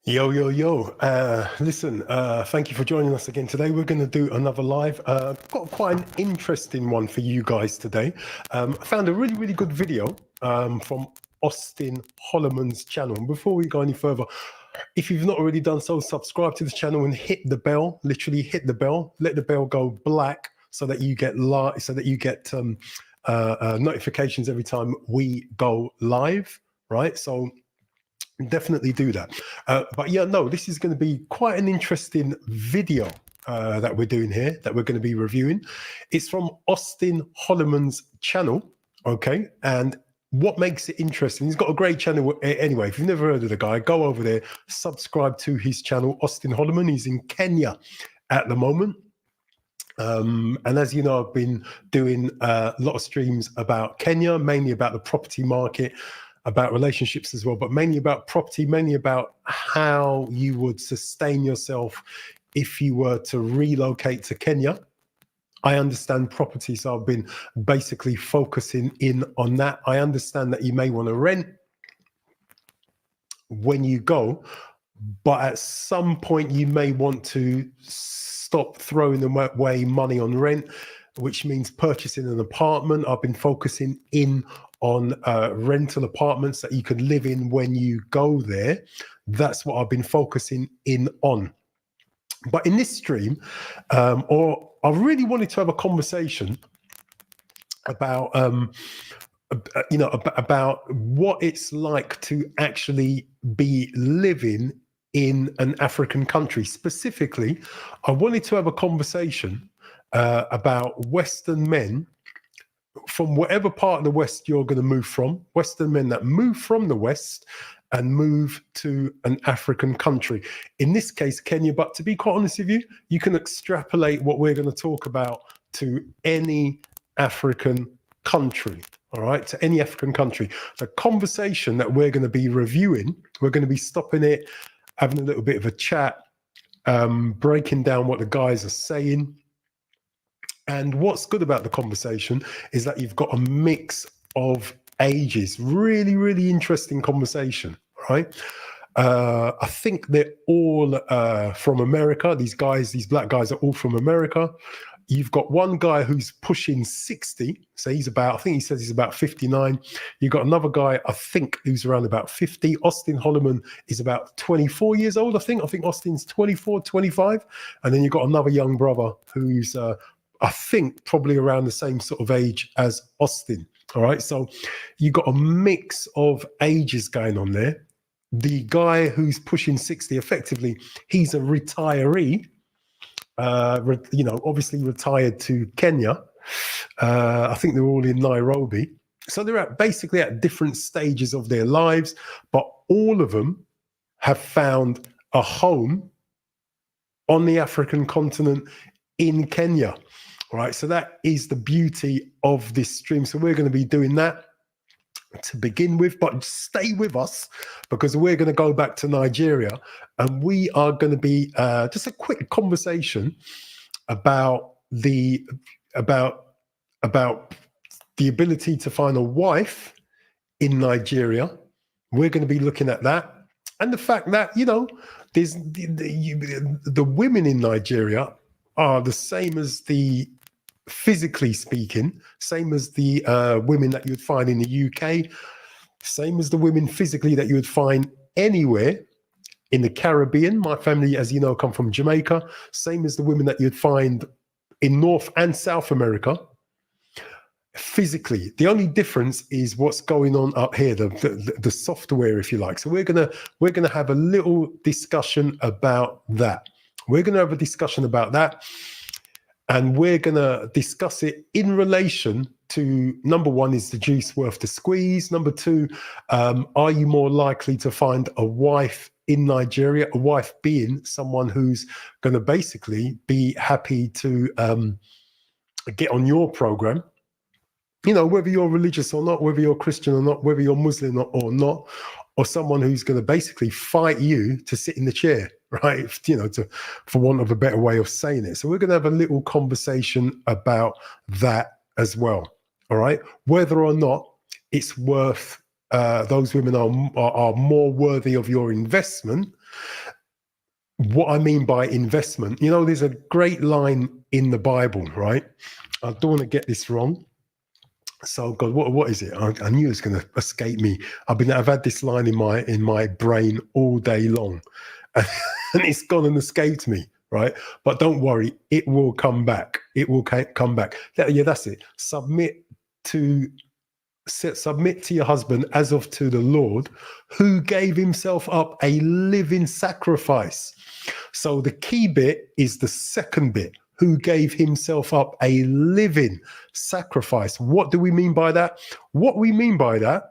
Yo, yo, yo. Listen, thank you for joining us again today. We're going to do another live. Got quite an interesting one for you guys today. I found a really, really good video from Auston Holleman's channel. And before we go any further, if you've not already done so, subscribe to the channel and hit the bell. Literally hit the bell. Let the bell go black so that you get notifications every time we go live. Right. So definitely do that. But yeah, no, this is going to be quite an interesting video that we're doing here, that we're going to be reviewing. It's from Auston Holleman's channel, okay? And what makes it interesting, he's got a great channel anyway. If you've never heard of the guy, go over there, subscribe to his channel, Auston Holleman. He's in Kenya at the moment. And as you know, I've been doing a lot of streams about Kenya, mainly about the property market, about relationships as well, but mainly about property, mainly about how you would sustain yourself if you were to relocate to Kenya. I understand property, so I've been basically focusing in on that. I understand that you may want to rent when you go, but at some point you may want to stop throwing away money on rent, which means purchasing an apartment. I've been focusing in on rental apartments that you can live in when you go there. That's what I've been focusing in on. But in this stream, I really wanted to have a conversation about, about what it's like to actually be living in an African country. Specifically, I wanted to have a conversation about Western men from whatever part of the West you're going to move from, Western men that move from the West and move to an African country. In this case, Kenya, but to be quite honest with you, you can extrapolate what we're going to talk about to any African country, all right, to any African country. The conversation that we're going to be reviewing, we're going to be stopping it, having a little bit of a chat, breaking down what the guys are saying. And what's good about the conversation is that you've got a mix of ages. Really, really interesting conversation, right? I think they're all from America. These black guys are all from America. You've got one guy who's pushing 60. So I think he says he's about 59. You've got another guy, I think, who's around about 50. Auston Holleman is about 24 years old, I think. I think Austin's 24, 25. And then you've got another young brother who's I think probably around the same sort of age as Auston. All right. So you've got a mix of ages going on there. The guy who's pushing 60, effectively, he's a retiree, obviously retired to Kenya. I think they're all in Nairobi. So they're basically at different stages of their lives, but all of them have found a home on the African continent in Kenya. All right, so that is the beauty of this stream. So we're going to be doing that to begin with, but stay with us because we're going to go back to Nigeria and we are going to be just a quick conversation about the ability to find a wife in Nigeria. We're going to be looking at that. And the fact that, there's the women in Nigeria are the same as physically speaking, same as the women that you would find in the UK, same as the women physically that you would find anywhere in the Caribbean. My family, as you know, come from Jamaica, same as the women that you'd find in North and South America. Physically, the only difference is what's going on up here, the software, if you like. So we're gonna have a little discussion about that. We're gonna have a discussion about that. And we're going to discuss it in relation to, number one, is the juice worth the squeeze? Number two, are you more likely to find a wife in Nigeria, a wife being someone who's going to basically be happy to get on your program? Whether you're religious or not, whether you're Christian or not, whether you're Muslim or not, or someone who's going to basically fight you to sit in the chair, right? For want of a better way of saying it. So we're going to have a little conversation about that as well. All right. Whether or not it's worth, those women are more worthy of your investment what I mean by investment. You know, there's a great line in the Bible, right? I don't want to get this wrong. So God, what is it? I knew it was going to escape me. I've had this line in my brain all day long, and it's gone and escaped me. Right, but don't worry, it will come back. It will come back. Yeah, that's it. Submit to your husband as of to the Lord, who gave himself up a living sacrifice. So the key bit is the second bit, who gave himself up a living sacrifice. What do we mean by that? What we mean by that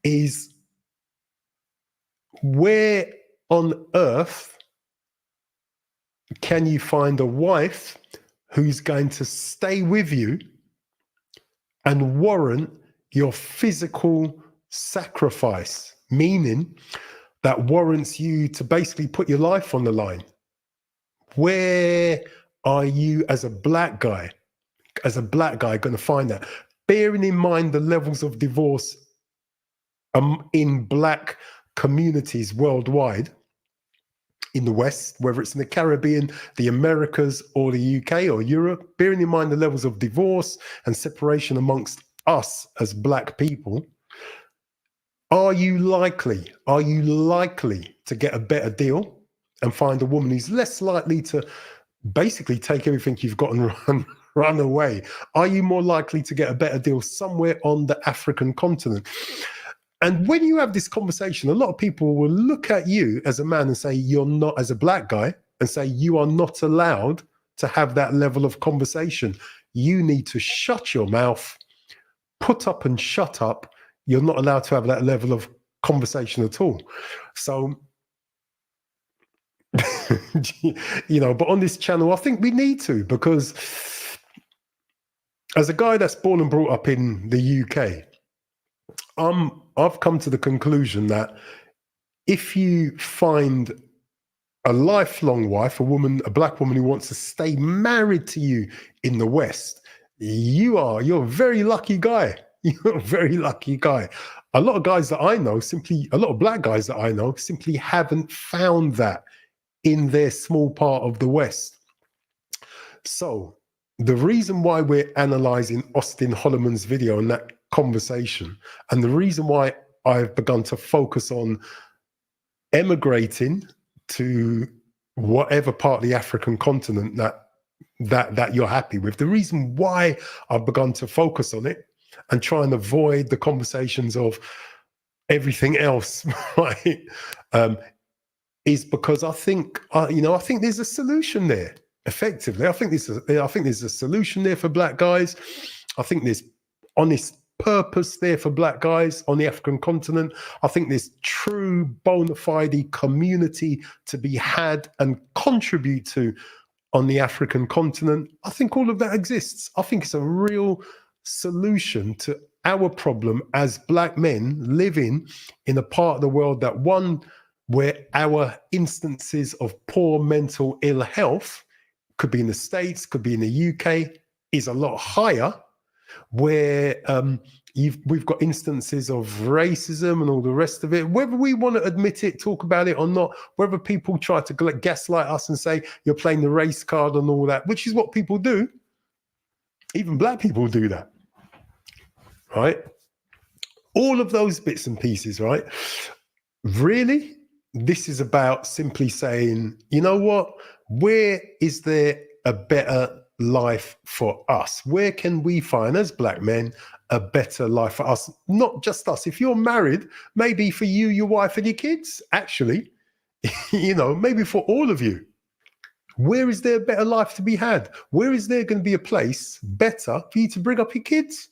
is, where on earth can you find a wife who's going to stay with you and warrant your physical sacrifice? Meaning that warrants you to basically put your life on the line. Where are you as a black guy going to find that? Bearing in mind the levels of divorce in black communities worldwide, in the West, whether it's in the Caribbean, the Americas, or the UK or Europe, bearing in mind the levels of divorce and separation amongst us as black people, are you likely to get a better deal and find a woman who's less likely to basically take everything you've got and run away? Are you more likely to get a better deal somewhere on the African continent? And when you have this conversation, a lot of people will look at you as a man and say, you're not, as a black guy, and say, you are not allowed to have that level of conversation. You need to shut your mouth, put up and shut up. You're not allowed to have that level of conversation at all. So, you know, but on this channel, I think we need to, because as a guy that's born and brought up in the UK, I've come to the conclusion that if you find a lifelong wife, a black woman who wants to stay married to you in the West, you're a very lucky guy. You're a very lucky guy. A lot of guys that I know a lot of black guys that I know simply haven't found that in their small part of the West. So the reason why we're analyzing Auston Holleman's video and that conversation, and the reason why I've begun to focus on emigrating to whatever part of the African continent that you're happy with, the reason why I've begun to focus on it and try and avoid the conversations of everything else, right, is because I think there's a solution there. Effectively, I think there's a solution there for black guys. I think there's honest purpose there for black guys on the African continent. I think there's true bona fide community to be had and contribute to on the African continent. I think all of that exists. I think it's a real solution to our problem as black men living in a part of the world where our instances of poor mental ill health, could be in the States, could be in the UK, is a lot higher, where we've got instances of racism and all the rest of it, whether we want to admit it, talk about it or not, whether people try to gaslight us and say you're playing the race card and all that, which is what people do. Even black people do that, right? All of those bits and pieces, right? Really, this is about simply saying, you know what? Where is there a better life for us? Where can we find, as black men, a better life for us? Not just us. If you're married, maybe for you, your wife, and your kids, actually, maybe for all of you. Where is there a better life to be had? Where is there going to be a place better for you to bring up your kids?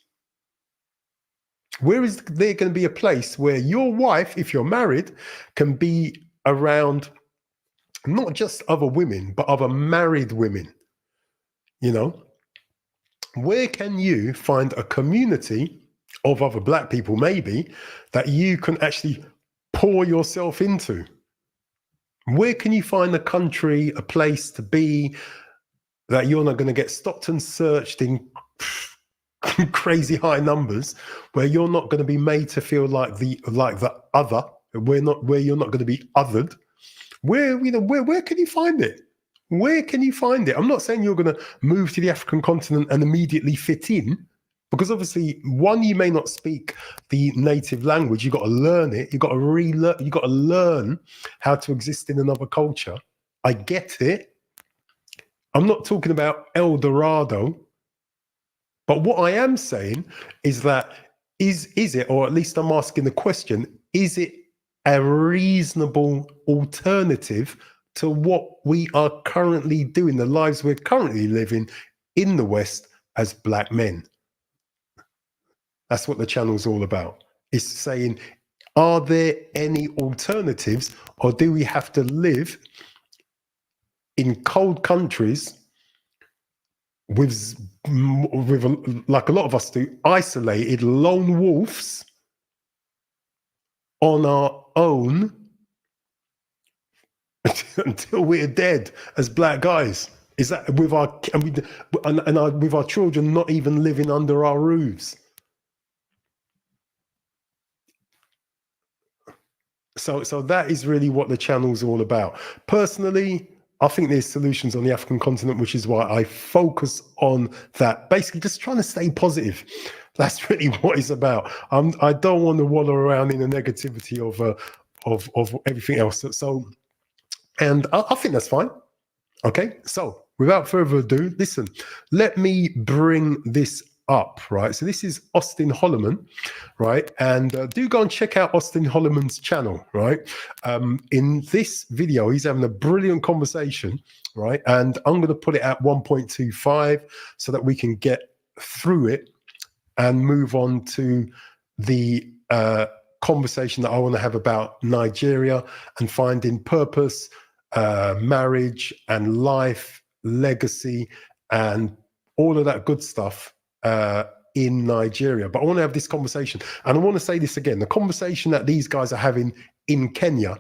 Where is there going to be a place where your wife, if you're married, can be around not just other women, but other married women? Where can you find a community of other black people, maybe, that you can actually pour yourself into? Where can you find a country, a place to be that you're not going to get stopped and searched in crazy high numbers, where you're not going to be made to feel like the other, where you're not going to be othered, Where can you find it? Where can you find it? I'm not saying you're going to move to the African continent and immediately fit in, because obviously, one, you may not speak the native language. You've got to learn it. You've got to relearn. You've got to learn how to exist in another culture. I get it. I'm not talking about El Dorado. But what I am saying is that is it, or at least I'm asking the question, is it a reasonable alternative to what we are currently doing, the lives we're currently living in the West as Black men? That's what the channel's all about. It's saying, are there any alternatives, or do we have to live in cold countries with like a lot of us do, isolated lone wolves on our own until we're dead as Black guys? Is that with our with our children not even living under our roofs? So that is really what the channel's all about. Personally, I think there's solutions on the African continent, which is why I focus on that. Basically, just trying to stay positive. That's really what it's about. I don't want to wallow around in the negativity of everything else. So, and I think that's fine. Okay. So, without further ado, listen. Let me bring this up, right? So this is Auston Holleman, right? And do go and check out Auston Holleman's channel, right? In this video, he's having a brilliant conversation, right? And I'm going to put it at 1.25 so that we can get through it and move on to the conversation that I want to have about Nigeria and finding purpose, marriage and life, legacy, and all of that good stuff in Nigeria. But I want to have this conversation, and I want to say this again. The conversation that these guys are having in Kenya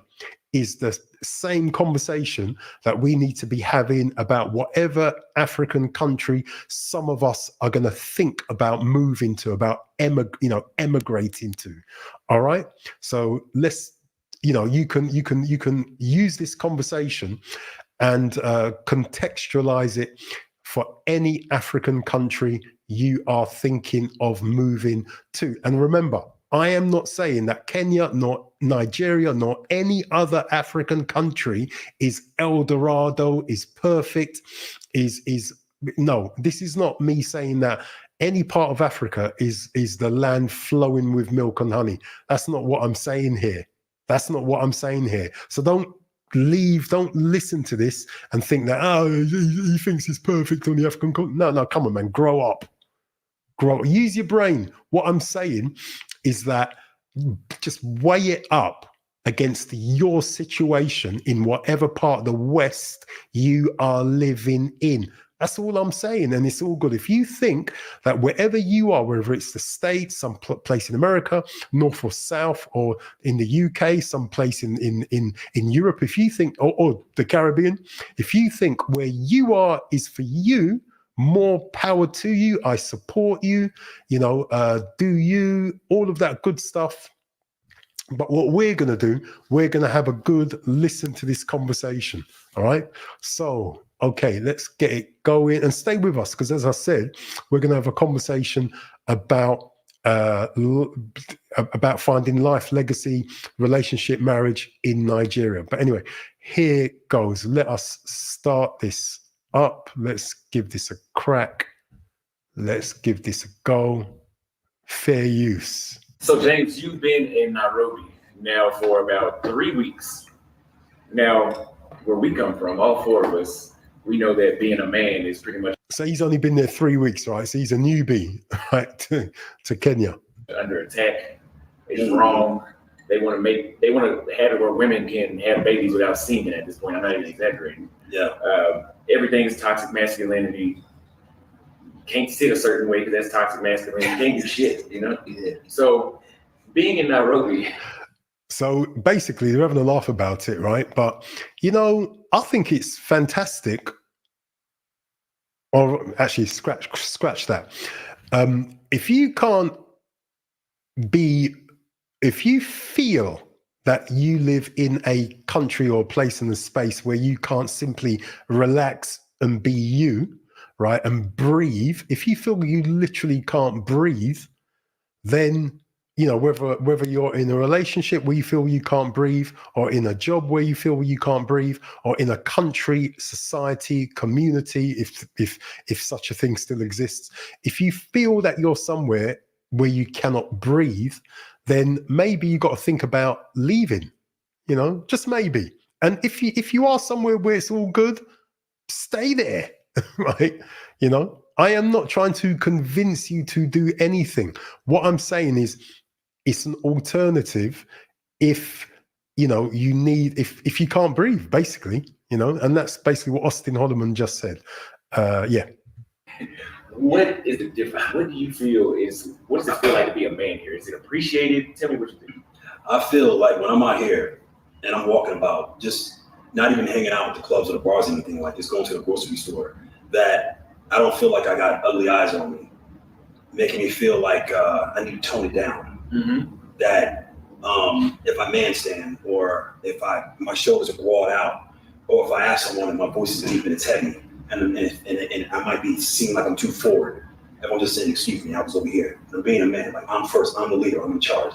is the same conversation that we need to be having about whatever African country some of us are going to think about moving to, about emigrating to. All right. So let's, you can use this conversation and contextualize it for any African country you are thinking of moving to. And remember, I am not saying that Kenya, nor Nigeria, nor any other African country is El Dorado, is perfect, no, this is not me saying that any part of Africa is the land flowing with milk and honey. That's not what I'm saying here. That's not what I'm saying here. So don't listen to this and think that, he thinks it's perfect on the African continent. No, come on, man, grow up. Use your brain. What I'm saying is that just weigh it up against your situation in whatever part of the West you are living in. That's all I'm saying, and it's all good. If you think that wherever you are, whether it's the States, some place in America, North or South, or in the UK, some place in Europe, if you think, or the Caribbean, if you think where you are is for you, more power to you. I support you, do you, all of that good stuff. But what we're going to do, we're going to have a good listen to this conversation. All right. So, okay, let's get it going and stay with us, because as I said, we're going to have a conversation about finding life, legacy, relationship, marriage in Nigeria. But anyway, here goes. Let us start this up. Let's give this a crack. Let's give this a go. Fair use. So James, you've been in Nairobi now for about 3 weeks. Now, where we come from, all four of us, we know that being a man is pretty much. So he's only been there 3 weeks, right? So he's a newbie, right, to Kenya. Under attack. It's wrong. They want to have it where women can have babies without semen at this point. I'm not even exaggerating. Yeah. Everything's toxic masculinity. Can't sit a certain way because that's toxic masculinity. Can't do shit, Yeah. So being in Nairobi. So basically, they're having a laugh about it, right? But, I think it's fantastic. Or actually, scratch that. If you feel that you live in a country or place in a space where you can't simply relax and be you, right, and breathe, if you feel you literally can't breathe, then, you know, whether you're in a relationship where you feel you can't breathe, or in a job where you feel you can't breathe, or in a country, society, community, if such a thing still exists, if you feel that you're somewhere where you cannot breathe, then maybe you got to think about leaving, you know, just maybe. And if you are somewhere where it's all good, stay there, right? You know, I am not trying to convince you to do anything. What I'm saying is it's an alternative if, you know, you need, if you can't breathe, basically, you know, and that's basically what Auston Holleman just said. Yeah. What is the difference? What do you feel what does it feel like to be a man here? Is it appreciated? Tell me what you think. I feel like when I'm out here and I'm walking about, just not even hanging out with the clubs or the bars or anything, like just going to the grocery store, that I don't feel like I got ugly eyes on me, making me feel like I need to tone it down. Mm-hmm. That if I man stand, or if my shoulders are broad out, or if I ask someone and my voice is deep and it's heavy, and I might be seen like I'm too forward, everyone just saying, excuse me, I was over here. And being a man, like I'm first, I'm the leader, I'm in charge.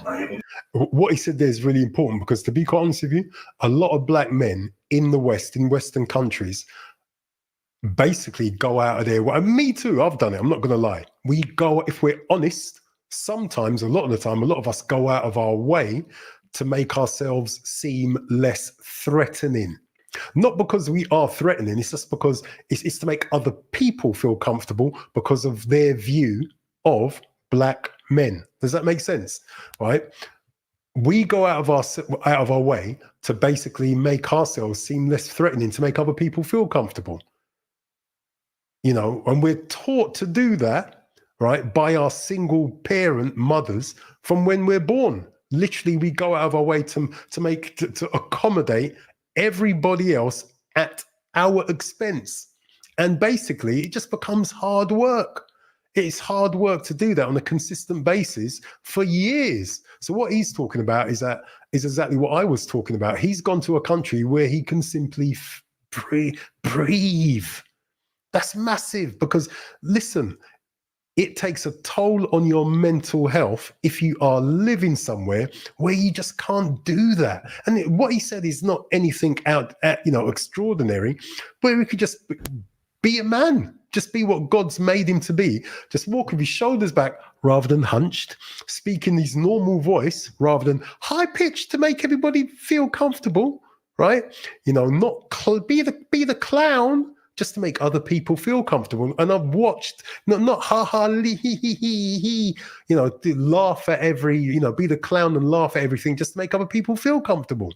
What he said there is really important, because to be quite honest with you, a lot of black men in the West, in Western countries, basically go out of their way. And me too, I've done it, I'm not going to lie. We go, if we're honest, sometimes, a lot of the time, a lot of us go out of our way to make ourselves seem less threatening. Not because we are threatening, it's just because it's to make other people feel comfortable because of their view of black men. Does that make sense? Right? We go out of our way to basically make ourselves seem less threatening, to make other people feel comfortable. You know, and we're taught to do that, right, by our single parent mothers from when we're born. Literally, we go out of our way to accommodate everybody else at our expense. And basically, it just becomes hard work. It's hard work to do that on a consistent basis for years. So what he's talking about is exactly what I was talking about. He's gone to a country where he can simply breathe. That's massive, because listen, it takes a toll on your mental health if you are living somewhere where you just can't do that. And what he said is not anything extraordinary, but we could just be a man, just be what God's made him to be. Just walk with his shoulders back rather than hunched, speak in his normal voice rather than high pitched to make everybody feel comfortable, right? You know, not be the clown, just to make other people feel comfortable. And I've watched, not ha ha, lee, hee, you know, laugh at every, you know, be the clown and laugh at everything just to make other people feel comfortable.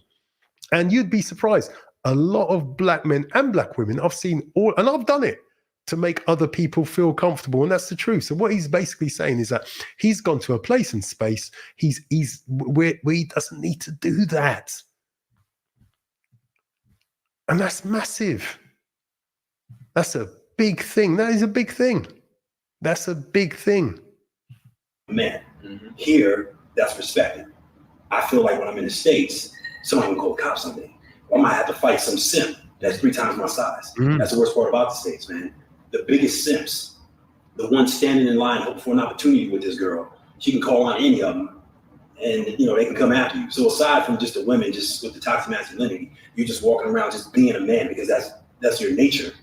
And you'd be surprised. A lot of black men and black women, I've seen all, and I've done it to make other people feel comfortable. And that's the truth. So what he's basically saying is that he's gone to a place and space where he doesn't need to do that. And that's massive. That's a big thing. That is a big thing. That's a big thing. Man, here, that's respected. I feel like when I'm in the States, someone will call the cops on me. Or I might have to fight some simp that's 3 times my size. That's the worst part about the States, man. The biggest simps, the one standing in line hoping for an opportunity with this girl, she can call on any of them, and you know they can come after you. So aside from just the women, just with the toxic masculinity, you're just walking around just being a man because that's your nature.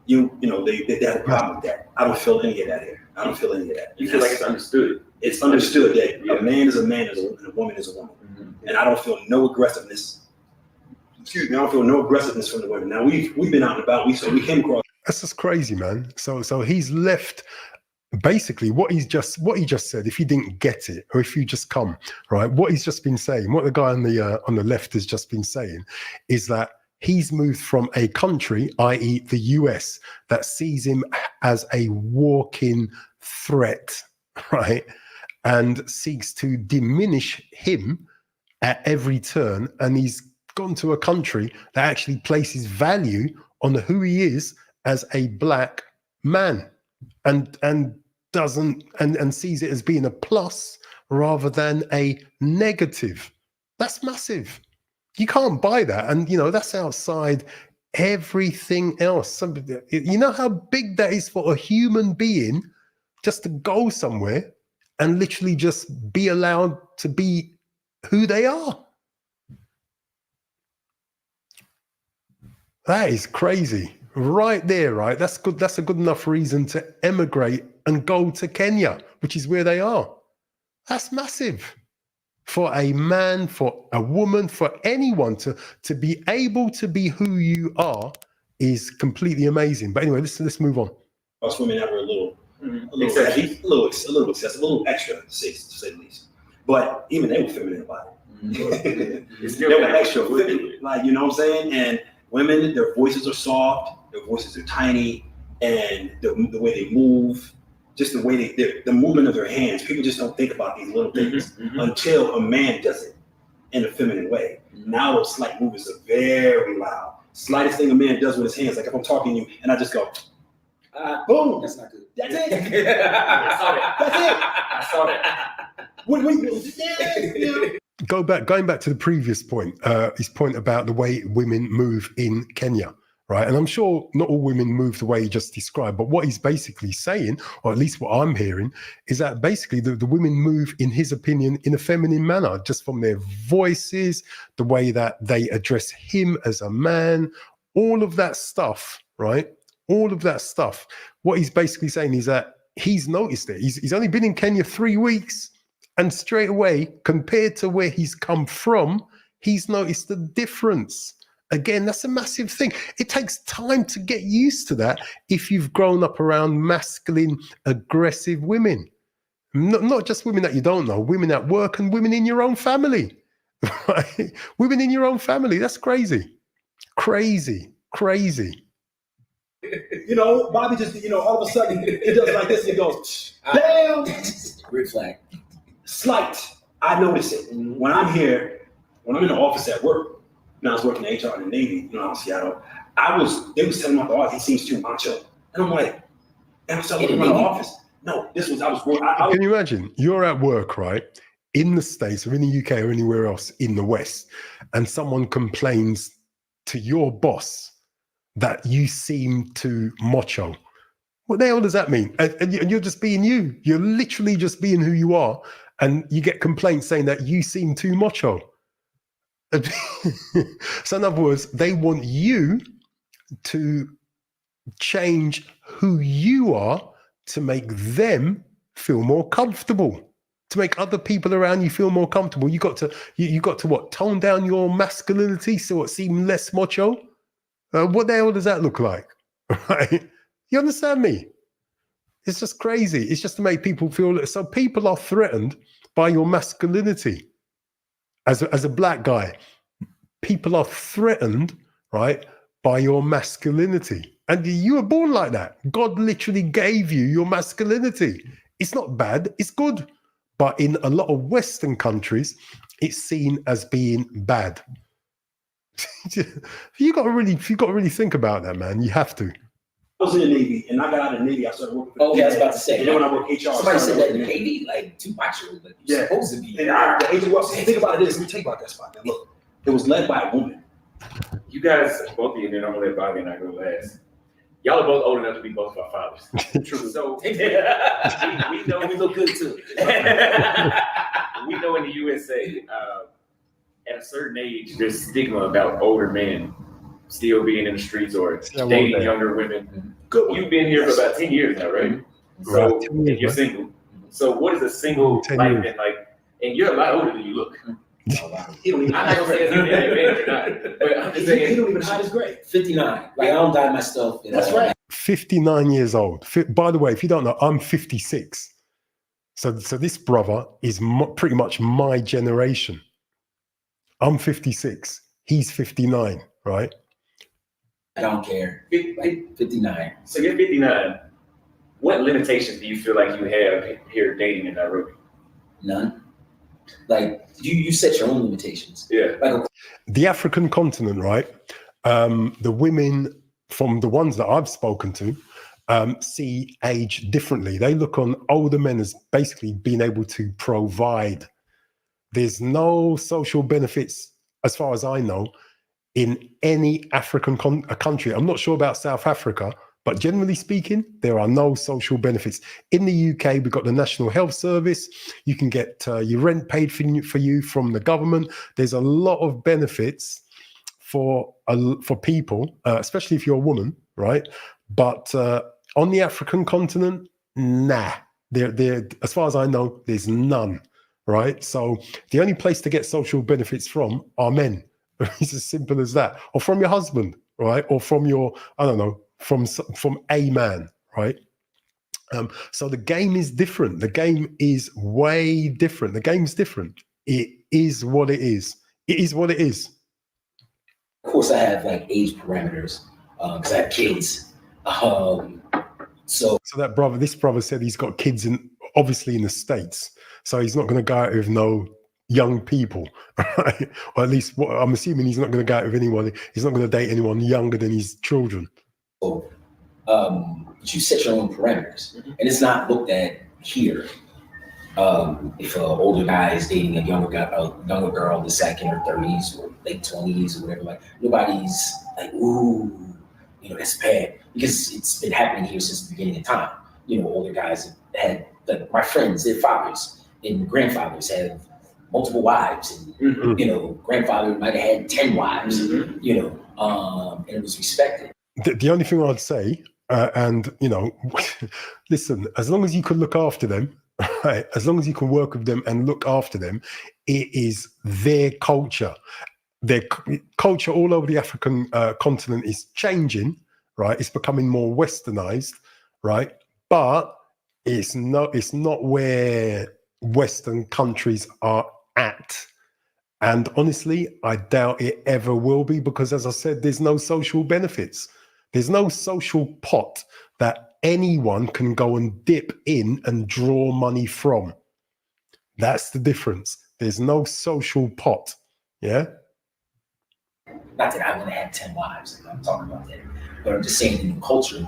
You know, they have a problem with that. I don't feel any of that here. I don't feel any of that. You feel like it's understood. It's understood that a man is a man and a woman is a woman. And I don't feel no aggressiveness. Excuse me, I don't feel no aggressiveness from the women. Now we've been out and about. We came across. That's just crazy, man. So he's left. Basically, what he just said, if you didn't get it, or if you just come, right, what he's just been saying, what the guy on the left has just been saying, is that he's moved from a country, i.e. the US, that sees him as a walking threat, right, and seeks to diminish him at every turn. And he's gone to a country that actually places value on who he is as a black man, and doesn't and sees it as being a plus rather than a negative. That's massive. You can't buy that. And, that's outside everything else. You know how big that is for a human being just to go somewhere and literally just be allowed to be who they are? That is crazy. Right there, right? That's good. That's a good enough reason to emigrate and go to Kenya, which is where they are. That's massive. For a man, for a woman, for anyone to be able to be who you are is completely amazing. But anyway, let's move on. Us women that were a little excessive, a little excessive, a little extra, to say the least. But even they were feminine about it. They were extra feminine, like, you know what I'm saying? And women, their voices are soft, their voices are tiny, and the way they move, just the way the movement of their hands. People just don't think about these little things until a man does it in a feminine way. Now those slight movements are very loud. Slightest thing a man does with his hands, like if I'm talking to you and I just go, boom. That's not good. That's it. I saw that. That's it. I saw that. Going back to the previous point, his point about the way women move in Kenya, right? And I'm sure not all women move the way he just described, but what he's basically saying, or at least what I'm hearing, is that basically the women move, in his opinion, in a feminine manner, just from their voices, the way that they address him as a man, all of that stuff, right? All of that stuff. What he's basically saying is that he's noticed it. He's only been in Kenya 3 weeks, and straight away, compared to where he's come from, he's noticed the difference. Again, that's a massive thing. It takes time to get used to that if you've grown up around masculine, aggressive women. Not just women that you don't know, women at work and women in your own family. Right? Women in your own family. That's crazy. Crazy. Bobby just, all of a sudden, it does like this, and it goes, bam! Red flag. Slight. I notice it. When I'm here, when I'm in the office at work, I was working in HR in the Navy, out in Seattle, they was telling me about the office, he seems too macho. And I'm like, and I started looking around the office. No, Can you imagine? You're at work, right? In the States or in the UK or anywhere else in the West, and someone complains to your boss that you seem too macho. What the hell does that mean? And you're just being you. You're literally just being who you are. And you get complaints saying that you seem too macho. So in other words, they want you to change who you are to make them feel more comfortable, to make other people around you feel more comfortable. You got to what? Tone down your masculinity so it seems less macho. What the hell does that look like? Right? You understand me? It's just crazy. It's just to make people feel so. People are threatened by your masculinity. As a black guy, people are threatened, right, by your masculinity. And you were born like that. God literally gave you your masculinity. It's not bad, it's good. But in a lot of Western countries, it's seen as being bad. You got to really think about that, man. You have to. I was in the Navy, and I got out of the Navy. I started working. I was about to say. And then when I worked HR, somebody said that in the Navy, like too macho, like you're supposed to be. And the agent was think about it. Let me tell you about that spot. Man. Look, it was led by a woman. You guys, both of you, and then I'm gonna let Bobby and I go last. Y'all are both old enough to be both of our fathers. True. So we know we look good too. We know in the USA, at a certain age, there's stigma about older men still being in the streets or dating younger women. Good. You've been here for about 10 years now, right? So you're single. So what is a single life been like? And you're a lot older than you look. I'm not gonna say it's an advantage or not, but I'm just saying he don't even hide his grade. 59. Like I don't dye my stuff. That's right. 59 years old. By the way, if you don't know, I'm 56. So this brother is pretty much my generation. I'm 56. He's 59, right? I don't care. Like 59. So you're 59. What limitations do you feel like you have here dating in Nairobi? None. Like you set your own limitations. Yeah. Like the African continent, right? The women, from the ones that I've spoken to, see age differently. They look on older men as basically being able to provide There's no social benefits, as far as I know, in any African country. I'm not sure about South Africa, but generally speaking, there are no social benefits. In the UK, we've got the National Health Service. You can get your rent paid for you from the government. There's a lot of benefits for people, especially if you're a woman, right? But on the African continent, nah. There, as far as I know, there's none, right? So the only place to get social benefits from are men. It's as simple as that, or from your husband, right? Or from your, I don't know, from a man, right? So the game is different. The game is way different. The game's different. It is what it is. It is what it is. Of course, I have like age parameters because I have kids. So that brother, this brother said he's got kids obviously in the States, so he's not going to go out with no young people, right? Or at least I'm assuming he's not going to go out with anyone. He's not going to date anyone younger than his children. But you set your own parameters, and it's not looked at here. If an older guy is dating a younger girl in the second or 30s or late 20s or whatever, like nobody's like, ooh, that's bad, because it's been happening here since the beginning of time. Older guys had, like my friends, their fathers and grandfathers have multiple wives, and grandfather might have had 10 wives, and it was respected. The only thing I'd say, listen, as long as you can look after them, right? As long as you can work with them and look after them, it is their culture. Their culture all over the African continent is changing, right? It's becoming more westernized, right? But it's not where Western countries are at. And honestly, I doubt it ever will be, because as I said, there's no social benefits. There's no social pot that anyone can go and dip in and draw money from. That's the difference. There's no social pot. Yeah. Not that I want to have 10 wives. I'm talking about that. But I'm just saying, in the culture,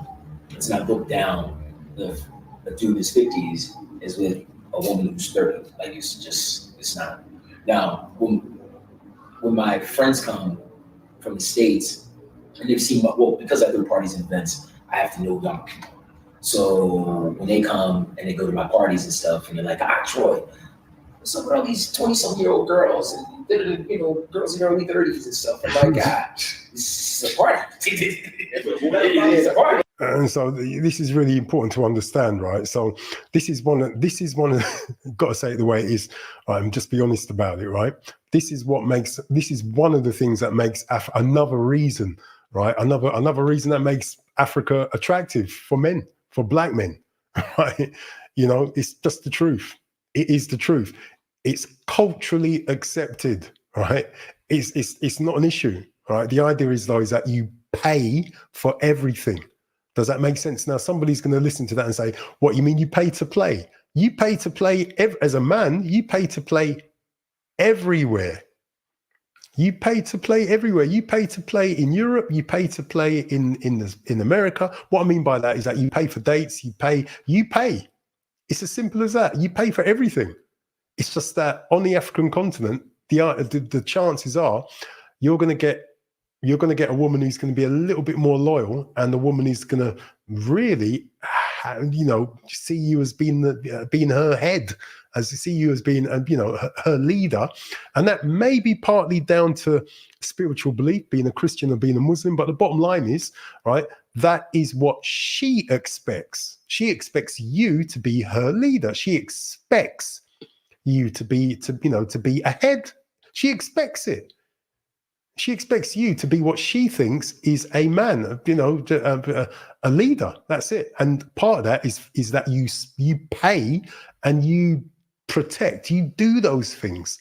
it's not looked down if a dude in his 50s is with a woman who's 30. Like, it's not. Now, when my friends come from the States, and they've seen because I go to parties and events, I have to know young people. So when they come and they go to my parties and stuff, and they're like, Troy, what's up with all these 20-some-year-old girls and girls in their early 30s and stuff? I'm like, this is a party. It's a party. And so this is really important to understand, right? So this is one of got to say it the way it is. Just be honest about it, right? This is one of the things that makes another reason, right? Another reason that makes Africa attractive for men, for black men, right? It's just the truth. It is the truth. It's culturally accepted, right? It's not an issue, right? The idea is that you pay for everything. Does that make sense? Now, somebody's going to listen to that and say, what, you mean you pay to play? You pay to play, as a man, you pay to play everywhere. You pay to play everywhere. You pay to play in Europe. You pay to play in America. What I mean by that is that you pay for dates. You pay. It's as simple as that. You pay for everything. It's just that on the African continent, the chances are you're going to get a woman who's going to be a little bit more loyal, and a woman who's going to really, see you as being her head, see you as being, her leader. And that may be partly down to spiritual belief, being a Christian or being a Muslim. But the bottom line is, right, that is what she expects. She expects you to be her leader. She expects you to be ahead. She expects it. She expects you to be what she thinks is a man, a leader. That's it. And part of that is that you pay and you protect. You do those things.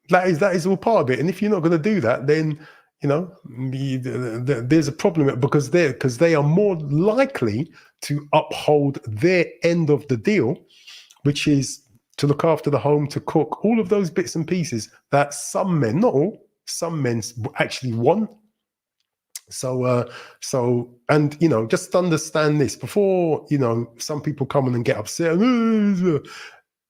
That is all part of it. And if you're not going to do that, then there's a problem, because they are more likely to uphold their end of the deal, which is to look after the home, to cook, all of those bits and pieces that some men, not all, some men actually want. So just understand this before, some people come in and get upset.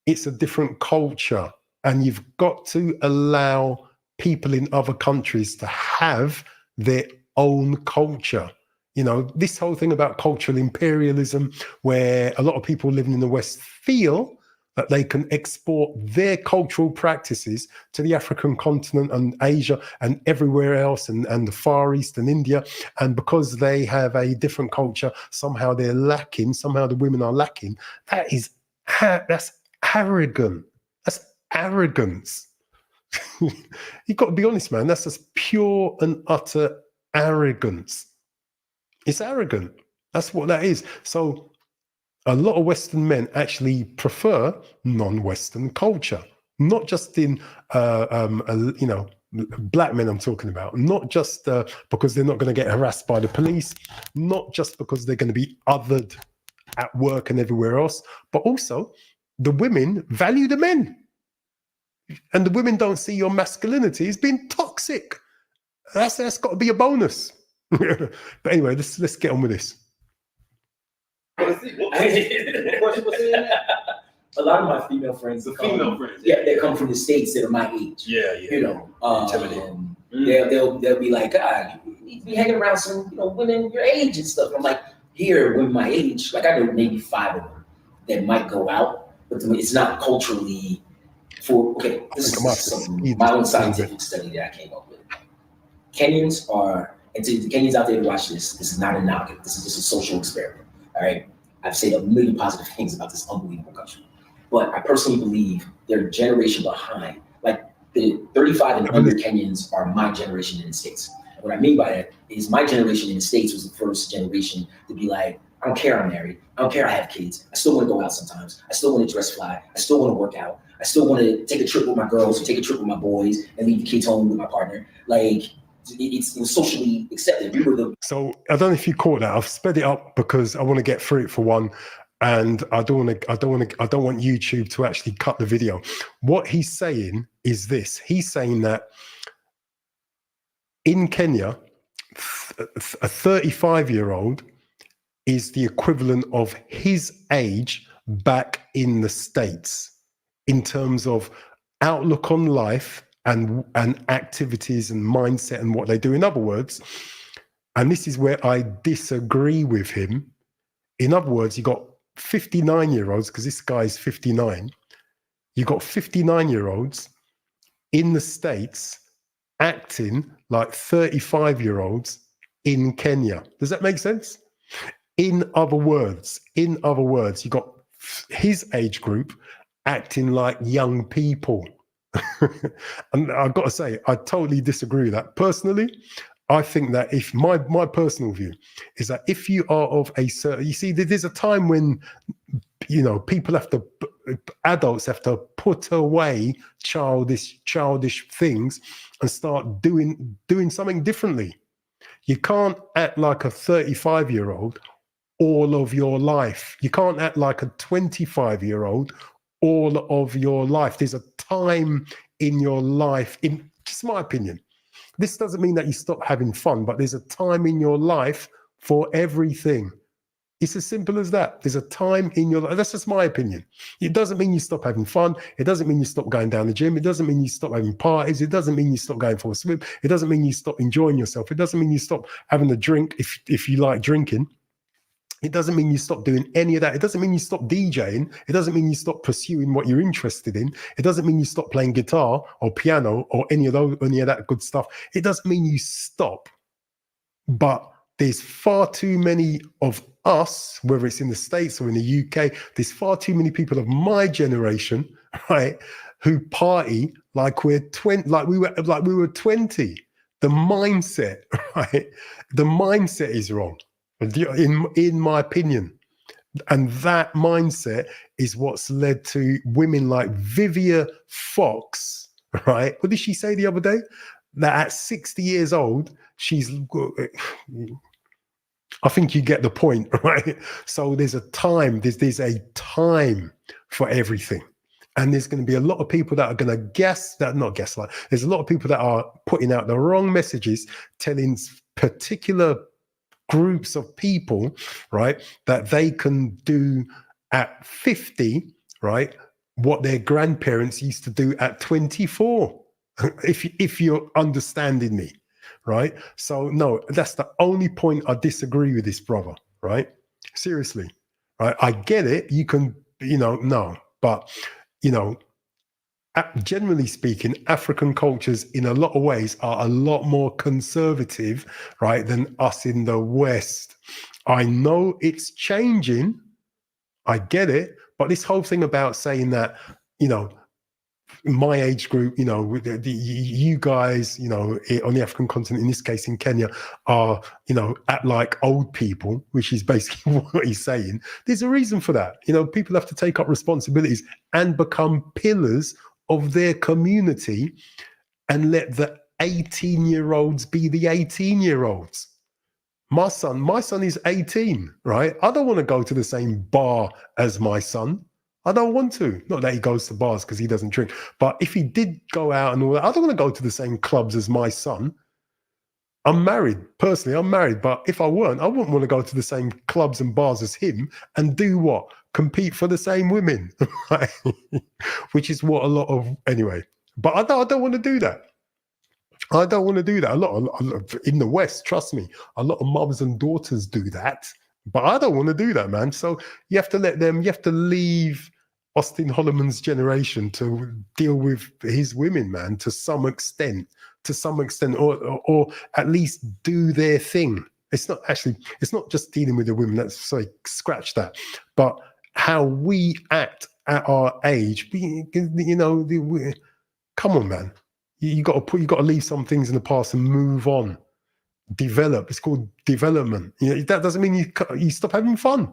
It's a different culture. And you've got to allow people in other countries to have their own culture. You know, this whole thing about cultural imperialism, where a lot of people living in the West feel that they can export their cultural practices to the African continent and Asia and everywhere else, and the Far East and India. And because they have a different culture, somehow they're lacking, somehow the women are lacking. That's arrogant. That's arrogance. You've got to be honest, man. That's just pure and utter arrogance. It's arrogant. That's what that is. So a lot of Western men actually prefer non-Western culture, not just in, black men I'm talking about, not just because they're not going to get harassed by the police, not just because they're going to be othered at work and everywhere else, but also the women value the men. And the women don't see your masculinity as being toxic. That's got to be a bonus. But anyway, let's get on with this. A lot of my female friends, they come from the States that are my age. Yeah. You know, they'll be like, you need to be hanging around some, women your age and stuff. I'm like, here, women my age, like I know maybe 5 of them that might go out, but it's not culturally this is something, my own scientific study that I came up with. Kenyans are, and to the Kenyans out there to watch this is not a knock. This is just a social experiment. All right. I've said a million positive things about this unbelievable country, but I personally believe they're a generation behind. Like the 35 and under Kenyans are my generation in the States. And what I mean by that is my generation in the States was the first generation to be like, I don't care I'm married. I don't care I have kids. I still want to go out sometimes. I still want to dress fly. I still want to work out. I still want to take a trip with my girls or take a trip with my boys and leave the kids home with my partner. Like, it was socially accepted. So I don't know if you caught that. I've sped it up because I want to get through it for one, and I don't want YouTube to actually cut the video. What he's saying is this: he's saying that in Kenya, a 35-year-old is the equivalent of his age back in the States in terms of outlook on life and activities and mindset and what they do. In other words, and this is where I disagree with him. In other words, you got 59-year-olds, because this guy's 59. You got 59-year-olds in the States acting like 35-year-olds in Kenya. Does that make sense? In other words, you got his age group acting like young people. And I've got to say, I totally disagree with that. Personally, I think that if my personal view is that if you are of a certain, you see, there's a time when, adults have to put away childish things and start doing something differently. You can't act like a 35-year-old all of your life. You can't act like a 25-year-old all of your life. There's a time in your life, in just my opinion. This doesn't mean that you stop having fun, but there's a time in your life for everything. It's as simple as that. There's a time in your life. That's just my opinion. It doesn't mean you stop having fun. It doesn't mean you stop going down the gym. It doesn't mean you stop having parties. It doesn't mean you stop going for a swim. It doesn't mean you stop enjoying yourself. It doesn't mean you stop having a drink if you like drinking. It doesn't mean you stop doing any of that. It doesn't mean you stop DJing. It doesn't mean you stop pursuing what you're interested in. It doesn't mean you stop playing guitar or piano or any of that good stuff. It doesn't mean you stop. But there's far too many of us, whether it's in the States or in the UK, there's far too many people of my generation, right, who party like we're 20, like we were 20. The mindset, right? The mindset is wrong. In my opinion. And that mindset is what's led to women like Vivian Fox, right? What did she say the other day? That at 60 years old, I think you get the point, right? So there's a time for everything. And there's going to be a lot of people that are going to there's a lot of people that are putting out the wrong messages, telling particular groups of people, right, that they can do at 50, right, what their grandparents used to do at 24. if you're understanding me, right? So no, that's the only point I disagree with this brother, right? Seriously, right? I get it. You can, no, but generally speaking, African cultures in a lot of ways are a lot more conservative, right, than us in the West. I know it's changing. I get it. But this whole thing about saying that, my age group, you guys, on the African continent, in this case in Kenya, are, act like old people, which is basically what he's saying. There's a reason for that. People have to take up responsibilities and become pillars of their community and let the 18-year-olds be the 18-year-olds. My son is 18, right? I don't want to go to the same bar as my son. I don't want to. Not that he goes to bars because he doesn't drink. But if he did go out and all that, I don't want to go to the same clubs as my son. I'm married. Personally, I'm married. But if I weren't, I wouldn't want to go to the same clubs and bars as him and do what? Compete for the same women, right? Which is what a lot of, anyway. But I don't want to do that. I don't want to do that. A lot in the West, trust me, a lot of mothers and daughters do that. But I don't want to do that, man. So you have to you have to leave Auston Holleman's generation to deal with his women, man, to some extent, or at least do their thing. It's not just dealing with the women. Let's say scratch that. But how we act at our age, come on, man. You got to leave some things in the past and move on. Develop. It's called development. That doesn't mean you stop having fun.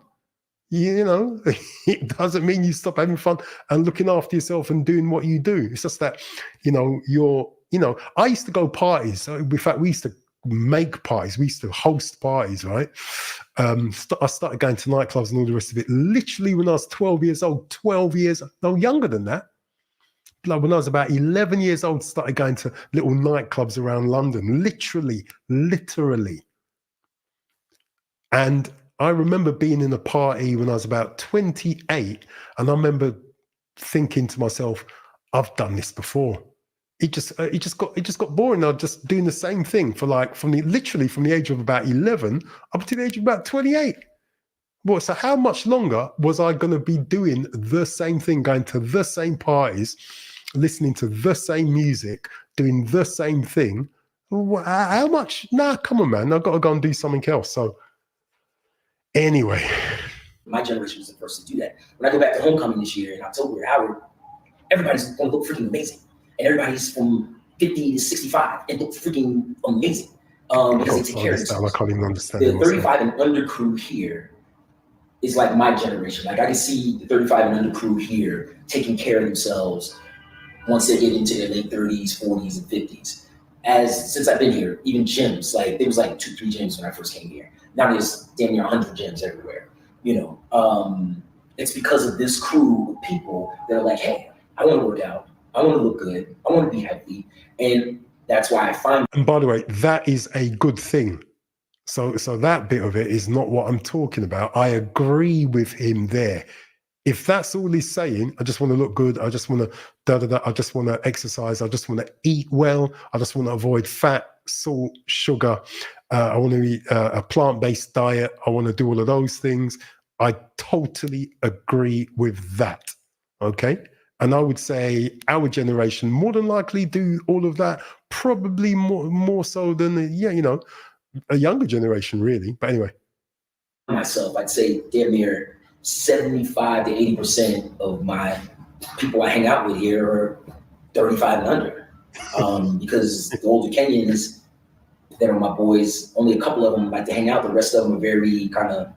It doesn't mean you stop having fun and looking after yourself and doing what you do. It's just that, I used to go parties. In fact, we used to make parties. We used to host parties, right? I started going to nightclubs and all the rest of it literally when I was 12 years old, no, younger than that. Like when I was about 11 years old, started going to little nightclubs around London, literally. And I remember being in a party when I was about 28, and I remember thinking to myself, I've done this before. It just got boring. I was just doing the same thing for from the age of about 11 up to the age of about 28. Well, so how much longer was I going to be doing the same thing, going to the same parties, listening to the same music, doing the same thing? How much? Nah, come on, man. I've got to go and do something else. So anyway. My generation was the first to do that. When I go back to homecoming this year in October, Howard, everybody's going to look freaking amazing. And everybody's from 50 to 65 and look freaking amazing. Because they take care of themselves. I can't even understand. The 35 and under crew here is like my generation. Like I can see the 35 and under crew here taking care of themselves once they get into their late 30s, 40s, and 50s. Since I've been here, even gyms, there was 2-3 gyms when I first came here. Now there's damn near 100 gyms everywhere. It's because of this crew of people that are like, hey, I want to work out. I want to look good. I want to be healthy. And that's why I find. And by the way, that is a good thing. So that bit of it is not what I'm talking about. I agree with him there. If that's all he's saying, I just want to look good. I just want to I just want to exercise. I just want to eat well. I just want to avoid fat, salt, sugar. I want to eat a plant-based diet. I want to do all of those things. I totally agree with that. Okay. And I would say our generation more than likely do all of that, probably more so than a younger generation, really. But anyway. Myself, I'd say damn near 75 to 80% of my people I hang out with here are 35 and under. Because the older Kenyans that are my boys, only a couple of them like to hang out. The rest of them are very kind of,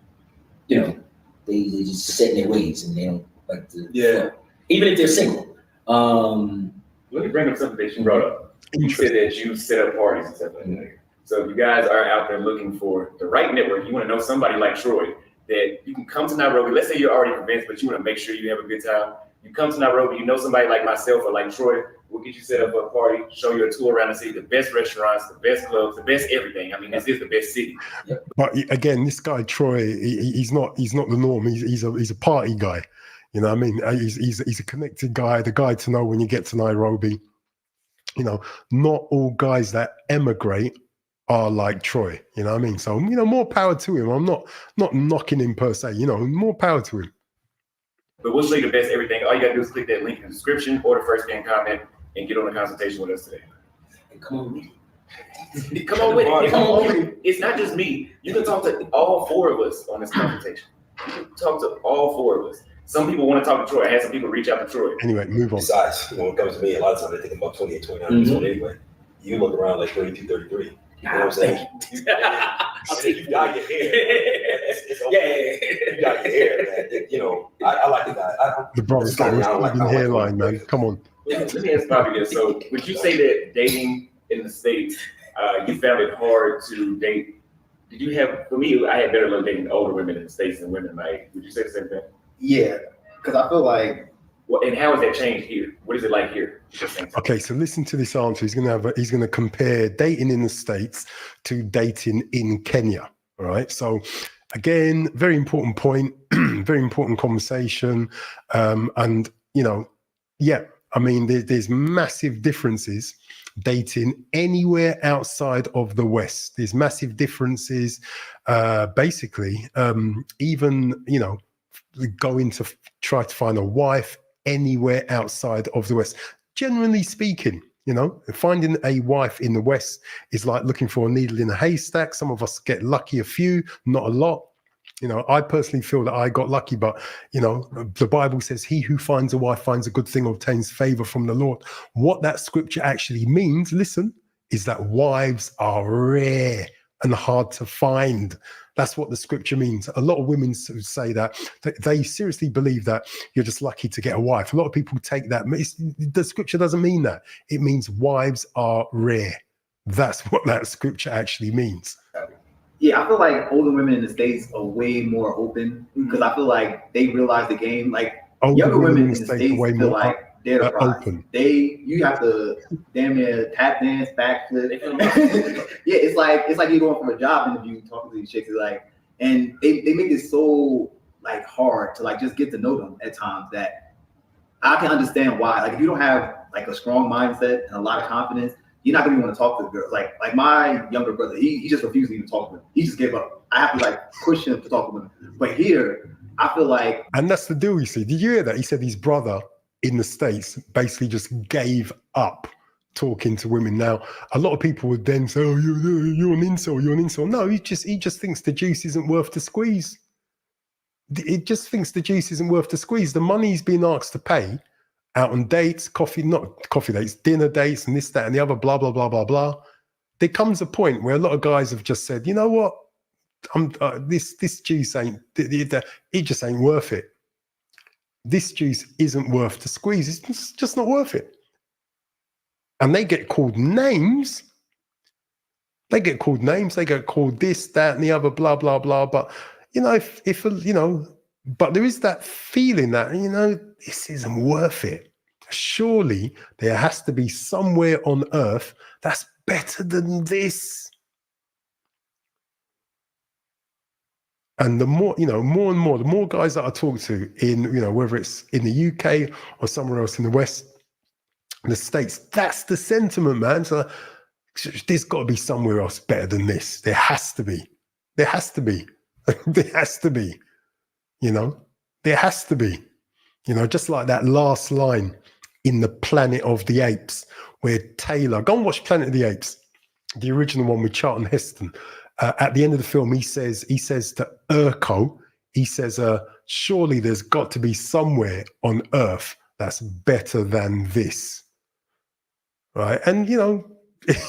they just set in their ways and they don't like to. Yeah. Even if they're single. Let me bring up something that you brought up. You said that you set up parties and stuff like that. So if you guys are out there looking for the right network, you want to know somebody like Troy, that you can come to Nairobi. Let's say you're already convinced, but you want to make sure you have a good time. You come to Nairobi, you know somebody like myself or like Troy, we'll get you set up a party, show you a tour around the city, the best restaurants, the best clubs, the best everything. I mean, this is the best city. But again, this guy Troy, he's not the norm. He's a party guy. You know what I mean? He's a connected guy, the guy to know when you get to Nairobi. You know, not all guys that emigrate are like Troy. You know what I mean? So, you know, more power to him. I'm not knocking him per se. You know, more power to him. But we'll show you the best everything. All you gotta do is click that link in the description or the first pinned comment and get on a consultation with us today. And come on with it. Come on with it. Come on with it. It's not just me. You can talk to all 4 of us on this consultation. You can talk to all 4 of us. Some people want to talk to Troy. I had some people reach out to Troy. Anyway, move on. Besides, when it comes to me, a lot of times I think I'm about 28, 29 years old anyway. You look around like 32, 33. You know what I'm saying? You got your hair. It's okay. You got your hair, man. You know, I like the guy. The brother's got a hairline, man. Come on. Let me ask Bobby this. So would you say that dating in the States, you found it hard to date? Did you have, for me, I had better luck dating older women in the States than women my age. Would you say the same thing? Yeah, because I feel like. Well, and how has that changed here? What is it like here? Okay, so listen to this answer. He's going to compare dating in the States to dating in Kenya. All right. So again, very important point, very important conversation. And you know, yeah, I mean, there's massive differences dating anywhere outside of the West. There's massive differences. Basically, even, you know, going to try to find a wife anywhere outside of the West. Generally speaking, you know, finding a wife in the West is like looking for a needle in a haystack. Some of us get lucky, a few, not a lot. You know, I personally feel that I got lucky, but, you know, the Bible says he who finds a wife finds a good thing, obtains favor from the Lord. What that scripture actually means, listen, is that wives are rare and hard to find. That's what the scripture means. A lot of women say that they seriously believe that you're just lucky to get a wife. A lot of people take that. The scripture doesn't mean that. It means wives are rare. That's what that scripture actually means. Yeah, I feel like older women in the States are way more open because I feel like they realize the game. Like younger women in the States feel like they're the prize. Open. You have to damn near tap dance, backflip. Yeah, it's like you're going for a job interview, talking to these chicks. Like, and they make it so like hard to like just get to know them at times that I can understand why. Like if you don't have like a strong mindset and a lot of confidence, you're not gonna want to talk to the girls. Like my younger brother, he just refused to even talk to them. He just gave up. I have to like push him to talk to women. But here, I feel like, and that's the deal. You see, did you hear that? He said his brother in the States basically just gave up talking to women. Now, a lot of people would then say, "Oh, you're an incel. You're an incel." No, he just thinks the juice isn't worth the squeeze. It just thinks the juice isn't worth the squeeze. The money he's being asked to pay out on dates, not coffee dates, dinner dates, and this, that, and the other, blah, blah, blah, blah, blah. There comes a point where a lot of guys have just said, you know what, this juice ain't, it just ain't worth it. This juice isn't worth the squeeze. It's just not worth it. And they get called names. They get called names. They get called this, that, and the other, blah, blah, blah. But, you know, if you know, but there is that feeling that, you know, this isn't worth it. Surely there has to be somewhere on earth that's better than this. And the more, you know, more and more, the more guys that I talk to in, you know, whether it's in the UK or somewhere else in the West, the States, that's the sentiment, man. So there's got to be somewhere else better than this. There has to be. There has to be. There has to be. You know, there has to be. You know, just like that last line in the Planet of the Apes, where Taylor, go and watch Planet of the Apes, the original one with Charlton Heston. At the end of the film, he says to Urko, he says, surely there's got to be somewhere on earth that's better than this. Right. And, you know,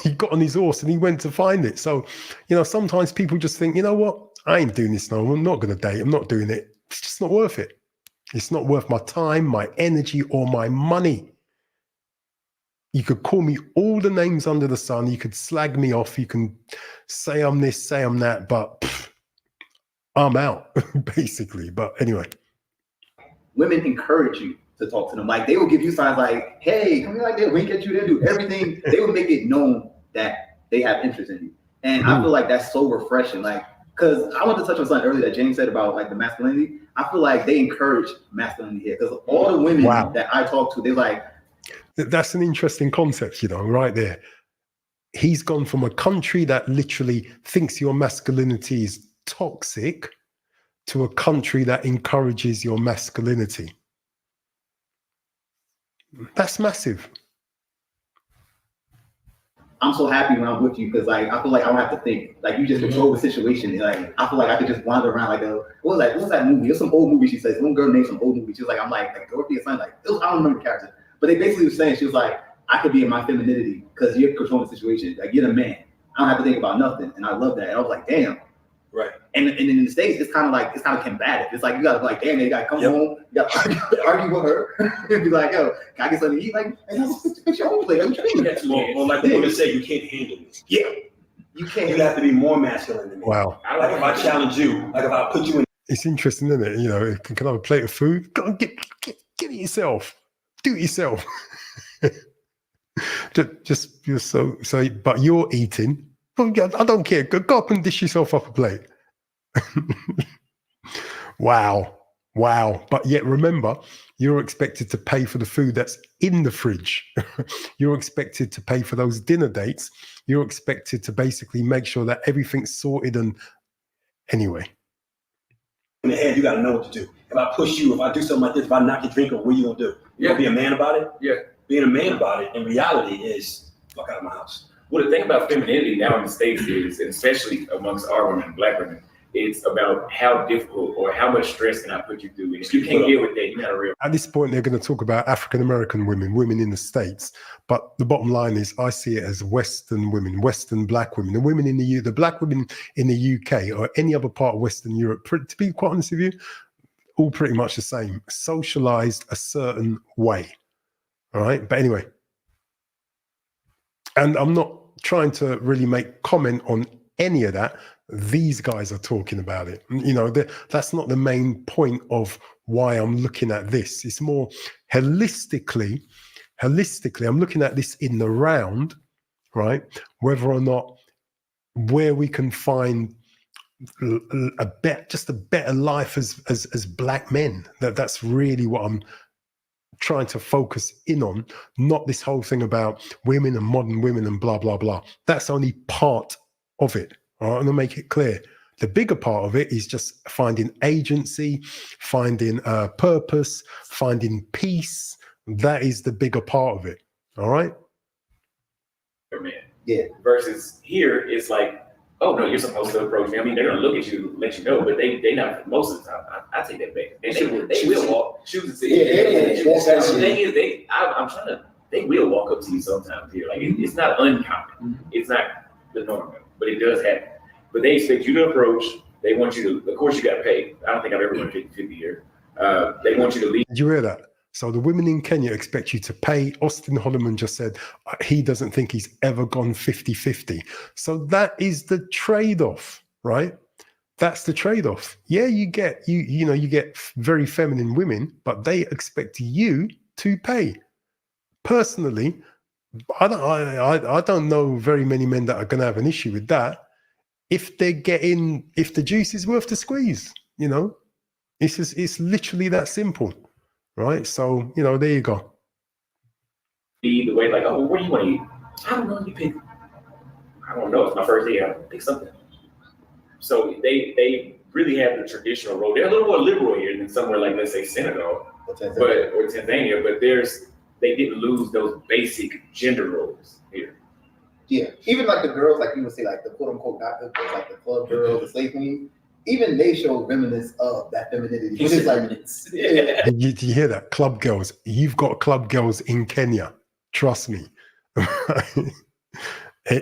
he got on his horse and he went to find it. So, you know, sometimes people just think, you know what, I ain't doing this no more. I'm not going to date. I'm not doing it. It's just not worth it. It's not worth my time, my energy, or my money. You could call me all the names under the sun. You could slag me off. You can say I'm this, say I'm that, but I'm out, basically. But anyway. Women encourage you to talk to them. Like, they will give you signs like, hey, come here like that, wink at you, they'll do everything. They will make it known that they have interest in you. And I feel like that's so refreshing. Like, because I want to touch on something earlier that James said about like the masculinity. I feel like they encourage masculinity here because all the women that I talk to, they're like, that's an interesting concept, right there. He's gone from a country that literally thinks your masculinity is toxic to a country that encourages your masculinity. That's massive. I'm so happy when I'm with you because like I feel like I don't have to think. Like you just control the situation. And, like I feel like I could just wander around like what was that movie? It was some old movie. She says one girl named some old movie. She was like, I'm like Dorothy or something. Like I don't remember the character, but they basically were saying she was like, I could be in my femininity because you're controlling the situation. Like you're the man. I don't have to think about nothing, and I love that. And I was like, damn. Right. And in the States, it's kind of combative. It's like you gotta like, damn, you gotta come home, you gotta argue with her, and be like, yo, can I get something to eat? Like, it's your own plate. Well, like the women say, you can't handle this. Yeah. You can't. You have to be more masculine than me. Wow. Like if I challenge you, like if I put you in. It's interesting, isn't it? Can I have a plate of food? Go on, get it yourself. Do it yourself. just you're so but you're eating. I don't care. Go up and dish yourself up a plate. Wow. But yet remember, you're expected to pay for the food that's in the fridge. You're expected to pay for those dinner dates. You're expected to basically make sure that everything's sorted. And anyway. In the head, you got to know what to do. If I push you, if I do something like this, if I knock your drink over, what are you going to do? You going to be a man about it? Yeah. Being a man about it in reality is fuck out of my house. Well, the thing about femininity now in the States is, and especially amongst our women, Black women, it's about how difficult or how much stress can I put you through. And if you can't deal with that, you got to realize. At this point, they're going to talk about African-American women in the States. But the bottom line is I see it as Western women, Western Black women. The women in the Black women in the UK or any other part of Western Europe, to be quite honest with you, all pretty much the same, socialized a certain way. All right. But anyway, and I'm not trying to really make comment on any of that. These guys are talking about it. That's not the main point of why I'm looking at this. It's more holistically, I'm looking at this in the round, right? Whether or not where we can find a better life as Black men. That's really what I'm trying to focus in on, not this whole thing about women and modern women and blah, blah, blah. That's only part of it. All right, I'm gonna make it clear. The bigger part of it is just finding agency, finding purpose, finding peace. That is the bigger part of it. All right. Man. Yeah. Versus here, it's like, oh no, you're supposed to approach me. I mean, they're gonna look at you, let you know, but they not most of the time. I take that back. They will walk, shoot and see. The thing is, they will walk up to you sometimes here. Like it's not uncommon. It's not the norm, but it does happen. But they expect you to approach. They want you to. Of course, you got to pay. I don't think I've ever won 50-50 here. They want you to leave. Did you hear that? So the women in Kenya expect you to pay. Auston Holleman just said he doesn't think he's ever gone 50-50. So that is the trade-off, right? That's the trade-off. Yeah, you get very feminine women, but they expect you to pay. Personally, I don't know very many men that are going to have an issue with that. If the juice is worth the squeeze, it's literally that simple. Right, so there you go. The way like, oh, what do you want to eat? I don't know. You pick. I don't know. It's my first day. I pick something. So they really have the traditional role. They're a little more liberal here than somewhere like, let's say, Senegal or Tanzania. But they didn't lose those basic gender roles here. Yeah, even like the girls, like you would say, like the quote unquote not good girls, like the club girls, the slave queens. Even they show remnants of that femininity. Which is like, yeah. Did you hear that? Club girls. You've got club girls in Kenya. Trust me.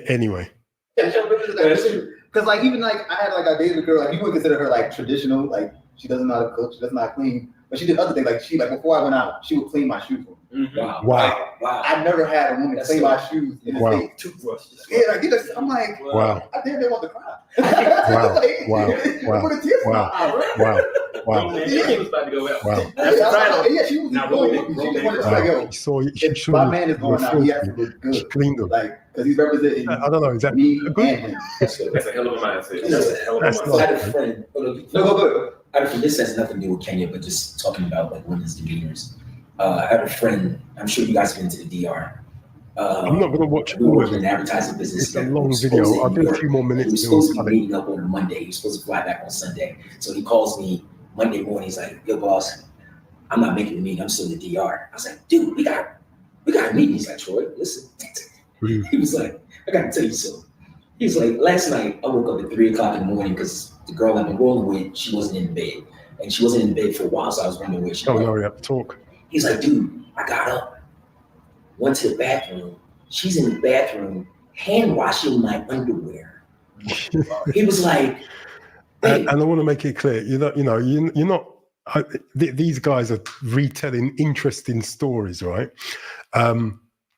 Anyway. Yeah, because like even like I had like I dated a girl, like you would consider her like traditional, like she doesn't know how to cook, she doesn't know how to clean, but she did other things. Like before I went out, she would clean my shoes for me. Mm-hmm. Wow. I never had a woman clean my shoes in the States. Toothbrushes. Yeah, like I'm like, wow. I damn near want to cry. Wow. Like, wow. Put a tear in my eye, right? Wow. Wow. He was about to go out. Wow. That's the title. Yeah, she was Now, going. Wow. If my man is going out, he has to look good. She cleaned them. Like, because he's representing I don't know, is that me good? and him. That's a hell of a mindset. That's a hell of a That's mindset. I had a friend. No. I had a friend. This has nothing to do with Kenya, but just talking about like women's demeanors. I had a friend. I'm sure you guys have been to the DR. I'm not going to watch we all work of in it. the advertising business. It's a long video. I'll do a few more minutes. He was supposed to be meeting up on a Monday. He was supposed to fly back on Sunday. So he calls me Monday morning. He's like, "Yo, boss, I'm not making the meeting. I'm still in the DR." I was like, "Dude, we got a meeting." He's like, "Troy, listen." He was like, "I got to tell you something." He was like, "Last night I woke up at 3:00 in the morning because the girl I've been rolling with, she wasn't in bed, and she wasn't in bed for a while. So I was wondering where she was." Oh, no, we have to talk. He's like, "Dude, I got up, went to the bathroom. She's in the bathroom, hand washing my underwear." He was like, hey. And I want to make it clear, you're not. These guys are retelling interesting stories, right?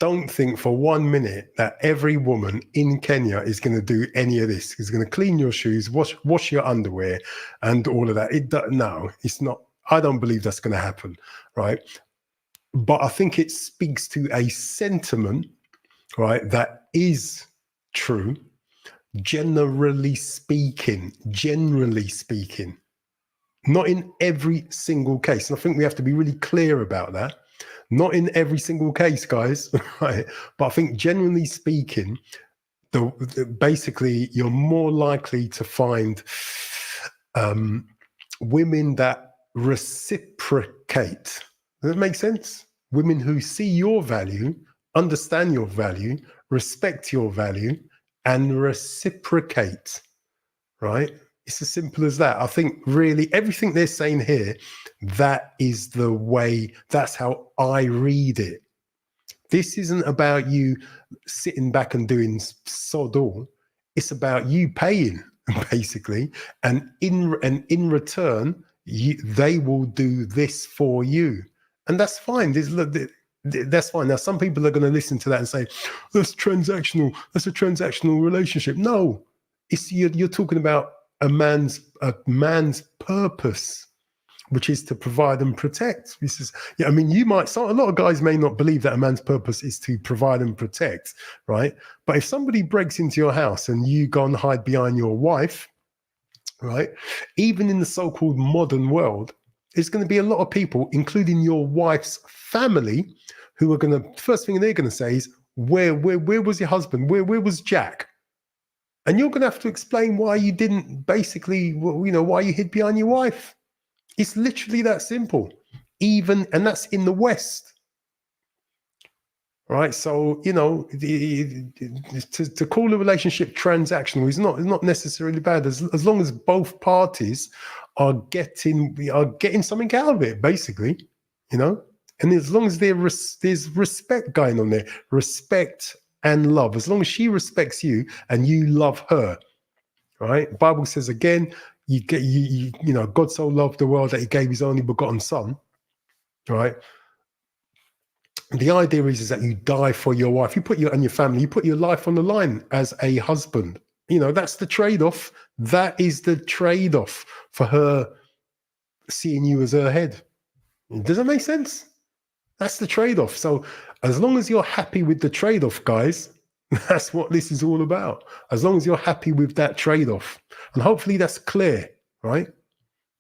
Don't think for 1 minute that every woman in Kenya is going to do any of this. Is going to clean your shoes, wash your underwear, and all of that. No, it's not. I don't believe that's going to happen, right? But I think it speaks to a sentiment, right, that is true, generally speaking, not in every single case. And I think we have to be really clear about that. Not in every single case, guys, right? But I think generally speaking, basically you're more likely to find women that reciprocate. Does that make sense? Women who see your value, understand your value, respect your value, and reciprocate, right? It's as simple as that. I think really everything they're saying here, that is the way, that's how I read it. This isn't about you sitting back and doing sod all. It's about you paying, basically, and in return, they will do this for you. And that's fine. That's fine. Now, some people are going to listen to that and say, that's transactional. That's a transactional relationship. No, you're talking about a man's purpose, which is to provide and protect. This is, a lot of guys may not believe that a man's purpose is to provide and protect, right? But if somebody breaks into your house and you go and hide behind your wife, right? Even in the so-called modern world, there's going to be a lot of people, including your wife's family, who are going to, first thing they're going to say is, where was your husband? Where was Jack? And you're going to have to explain why you didn't basically, why you hid behind your wife. It's literally that simple. And that's in the West. Right? So, to call a relationship transactional is not necessarily bad, as long as both parties are getting something out of it, basically, and as long as there's respect going on there, respect and love, as long as she respects you and you love her, right? The Bible says again, God so loved the world that he gave his only begotten son, right? The idea is that you die for your wife. You put your family, you put your life on the line as a husband. That's the trade-off. That is the trade-off for her seeing you as her head. Does that make sense? That's the trade-off. So as long as you're happy with the trade-off, guys, that's what this is all about. As long as you're happy with that trade-off. And hopefully that's clear, right?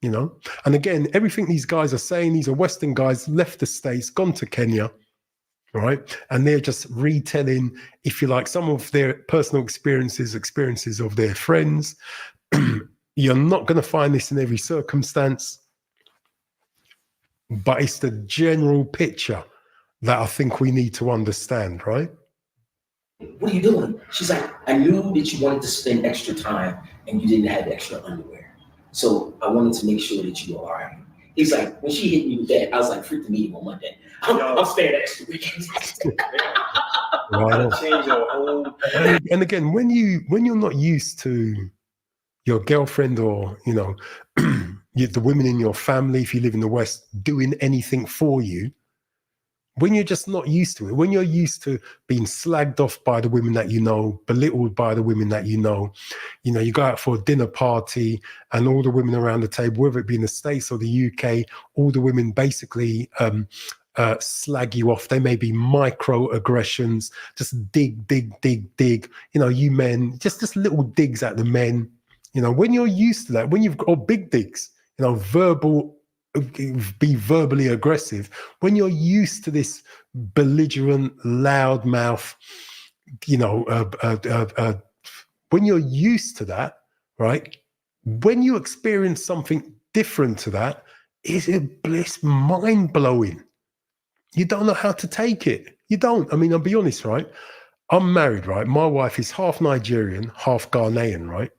And again, everything these guys are saying, these are Western guys, left the States, gone to Kenya, right? And they're just retelling, if you like, some of their personal experiences of their friends. You're not going to find this in every circumstance, but it's the general picture that I think we need to understand, right? What are you doing? She's like, I knew that you wanted to spend extra time and you didn't have extra underwear. So I wanted to make sure that you were all right. He's like, when she hit me with that, I was like, freak the meeting on Monday. I'm staying extra weekend. Right. Change your whole. And again, when you're not used to your girlfriend or the women in your family, if you live in the West, doing anything for you, when you're just not used to it, when you're used to being slagged off by the women that you know, belittled by the women that you know, you go out for a dinner party and all the women around the table, whether it be in the States or the UK, all the women basically slag you off. They may be microaggressions, just dig. You men, just little digs at the men. When you're used to that, when you've got big digs, be verbally aggressive, when you're used to this belligerent loudmouth, when you're used to that, right? When you experience something different to that, it's mind-blowing. You don't know how to take it. You don't. I mean, I'll be honest, right? I'm married, right? My wife is half Nigerian, half Ghanaian, right?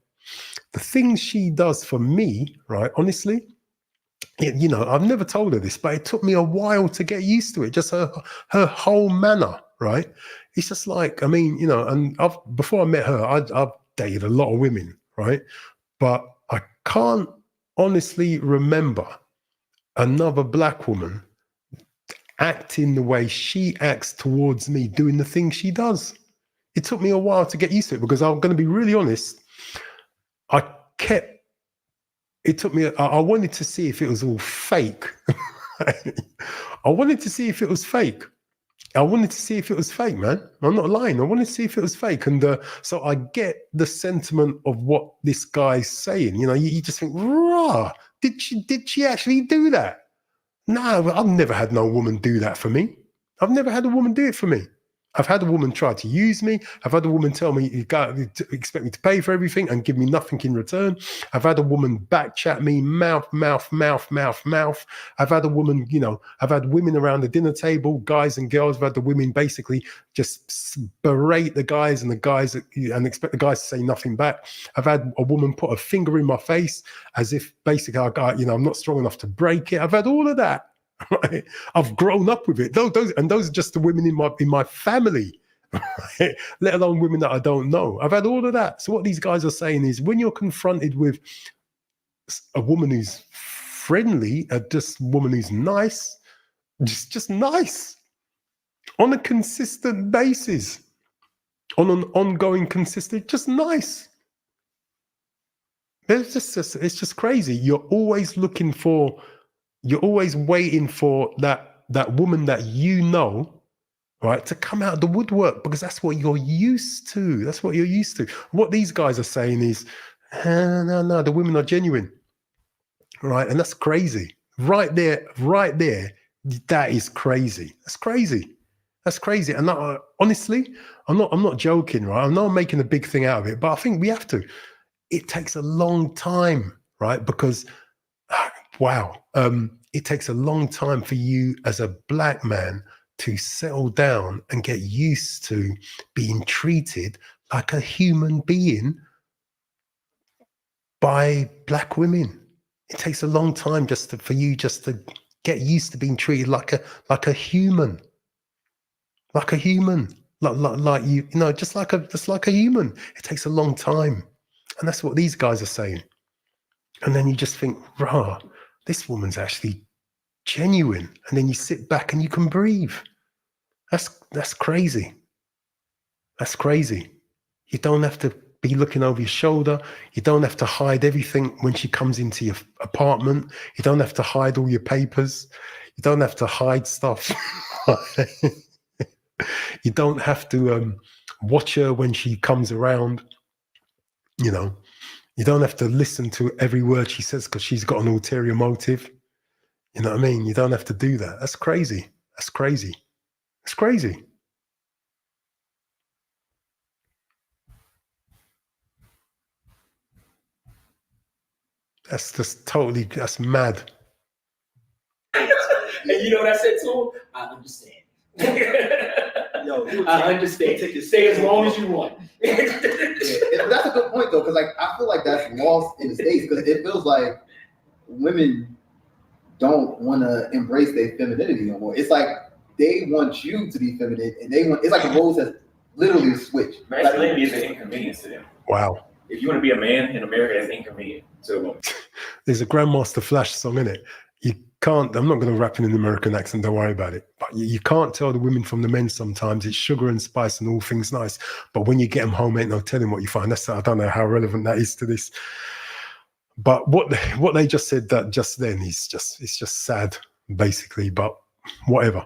The things she does for me, right, honestly, I've never told her this, but it took me a while to get used to it. Just her whole manner, right? It's just like, I mean, and before I met her, I've dated a lot of women, right? But I can't honestly remember another black woman acting the way she acts towards me, doing the things she does. It took me a while to get used to it because I'm going to be really honest. I wanted to see if it was all fake. I wanted to see if it was fake. Man. I'm not lying. I wanted to see if it was fake. And so I get the sentiment of what this guy's saying. You just think, rah, did she actually do that? No, I've never had no woman do that for me. I've never had a woman do it for me. I've had a woman try to use me. I've had a woman tell me you expect me to pay for everything and give me nothing in return. I've had a woman back chat me, mouth. I've had a woman, I've had women around the dinner table, guys and girls. I've had the women basically just berate the guys and expect the guys to say nothing back. I've had a woman put a finger in my face as if basically I'm not strong enough to break it. I've had all of that. Right? I've grown up with it. Those are just the women in my family, right? Let alone women that I don't know. I've had all of that. So what these guys are saying is, when you're confronted with a woman who's friendly, just woman who's nice, just nice, on a consistent basis, on an ongoing consistent, just nice. It's just crazy. You're always waiting for that woman that right, to come out of the woodwork, because that's what you're used to. What these guys are saying is, no, the women are genuine, right? And that's crazy. Right there, that is crazy. That's crazy. And honestly, I'm not joking, right? I'm not making a big thing out of it, but I think we have to. It takes a long time, right? Because it takes a long time for you as a black man to settle down and get used to being treated like a human being by black women. It takes a long time for you to get used to being treated like a human, like a human, just like a human. It takes a long time, and that's what these guys are saying. And then you just think, rah, this woman's actually genuine. And then you sit back and you can breathe. That's crazy. That's crazy. You don't have to be looking over your shoulder. You don't have to hide everything when she comes into your apartment. You don't have to hide all your papers. You don't have to hide stuff. You don't have to watch her when she comes around. You don't have to listen to every word she says because she's got an ulterior motive. You know what I mean? You don't have to do that. That's crazy. That's crazy. That's just that's mad. And you know what I said to him? I understand. I understand. Stay as long as you want. That's a good point, though, because I feel like that's lost in the States, because it feels like women don't want to embrace their femininity no more. It's like they want you to be feminine, and it's like the roles have literally switched. Masculinity is an inconvenience to them. Wow. If you want to be a man in America, that's inconvenient to a woman. There's a Grandmaster Flash song in it. can't. I'm not going to rap in an American accent. Don't worry about it. But you can't tell the women from the men sometimes. It's sugar and spice and all things nice. But when you get them home, ain't no telling what you find. I don't know how relevant that is to this. But what they just said that just then is just sad, basically. But whatever.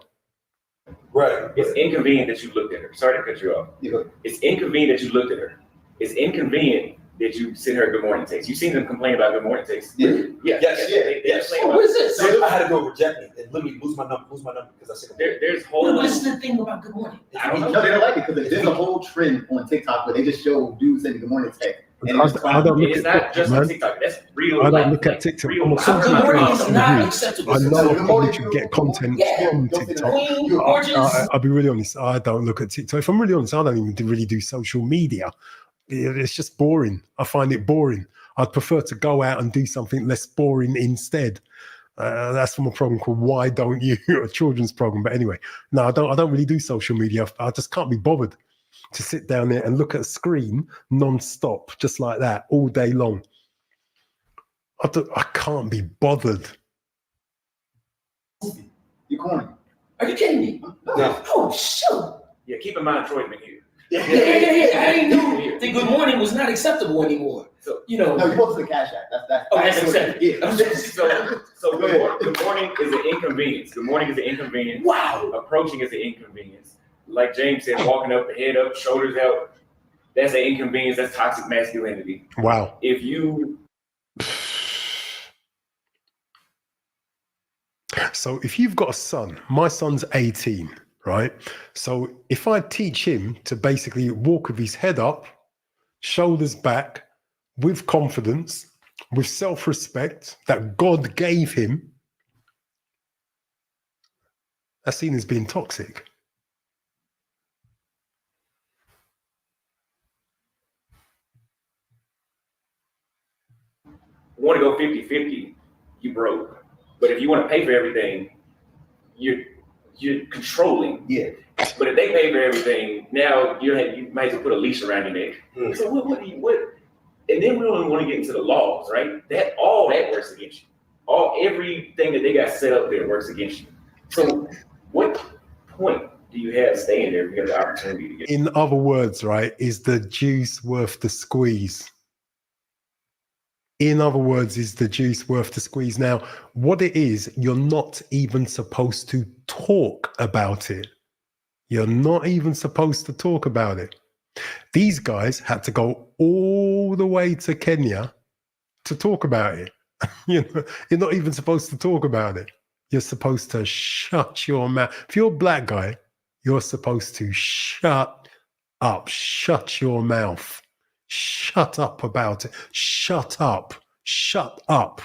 Right. It's inconvenient that you looked at her. Sorry to cut you off. Yeah. It's inconvenient that you looked at her. It's inconvenient that you sent her a good morning text. You've seen them complain about good morning texts. Yeah. Yes. What is this? So I had to go reject me and literally lose my number because I said there's whole. What is the thing about good morning? I don't know. No, they don't like it because there's a whole trend on TikTok where they just show dudes sending good morning text. And I don't look it's at not just on TikTok. That's real. I don't life. look at TikTok. Real I'm a life. content Good morning creator. is not acceptable. I know So, how you get content from TikTok. Queen, gorgeous. I'll be really honest. I don't look at TikTok. If I'm really honest, I don't even really do social media. It's just boring. I find it boring. I'd prefer to go out and do something less boring instead. That's from a program called Why Don't You? A children's program. But anyway, no, I don't really do social media. I just can't be bothered to sit down there and look at a screen non-stop, just like that, all day long. I can't be bothered. You're corny. Are you kidding me? No. Oh, shoot. Yeah, keep in mind Troy's been here. Yeah. I didn't know that good morning was not acceptable anymore. So No, you're supposed to the Cash App. that's acceptable. Yeah. So good morning is an inconvenience. Good morning is an inconvenience. Wow. Approaching is an inconvenience. Like James said, walking up, the head up, shoulders out. That's an inconvenience. That's toxic masculinity. Wow. If you So if you've got a son, my son's 18, right? So if I teach him to basically walk with his head up, shoulders back, with confidence, with self-respect that God gave him, that's seen as being toxic. want to go 50-50, you broke. But if you want to pay for everything, you're controlling. Yeah. But if they pay for everything, now you might as well put a leash around your neck. Mm. So what? And then we don't even want to get into the laws, right? All that works against you. Everything that they got set up there works against you. So what point do you have staying there if you have the opportunity to get? In other words, right, is the juice worth the squeeze? In other words, is the juice worth the squeeze? Now, what it is, you're not even supposed to talk about it. You're not even supposed to talk about it. These guys had to go all the way to Kenya to talk about it. You're not even supposed to talk about it. You're supposed to shut your mouth. If you're a black guy, you're supposed to shut up, shut your mouth, shut up about it, shut up, shut up.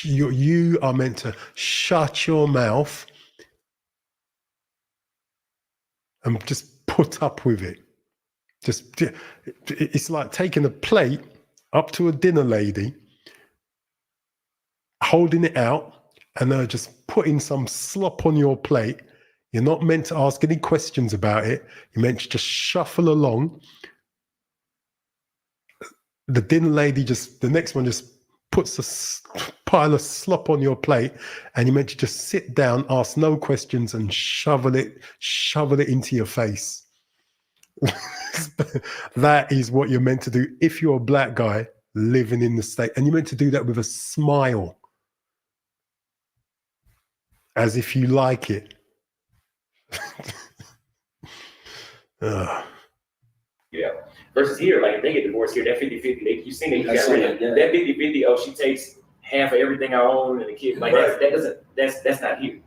You are meant to shut your mouth and just put up with it. It's like taking a plate up to a dinner lady, holding it out, and just putting some slop on your plate. You're not meant to ask any questions about it. You're meant to just shuffle along. The dinner lady the next one just puts a pile of slop on your plate, and you're meant to just sit down, ask no questions, and shovel it into your face. That is what you're meant to do if you're a black guy living in the state, and you're meant to do that with a smile, as if you like it. Yeah. Versus here, like if they get divorced here, that 50-50, you've seen it, that 50-50, oh, she takes half of everything I own and the kid, like that's not here.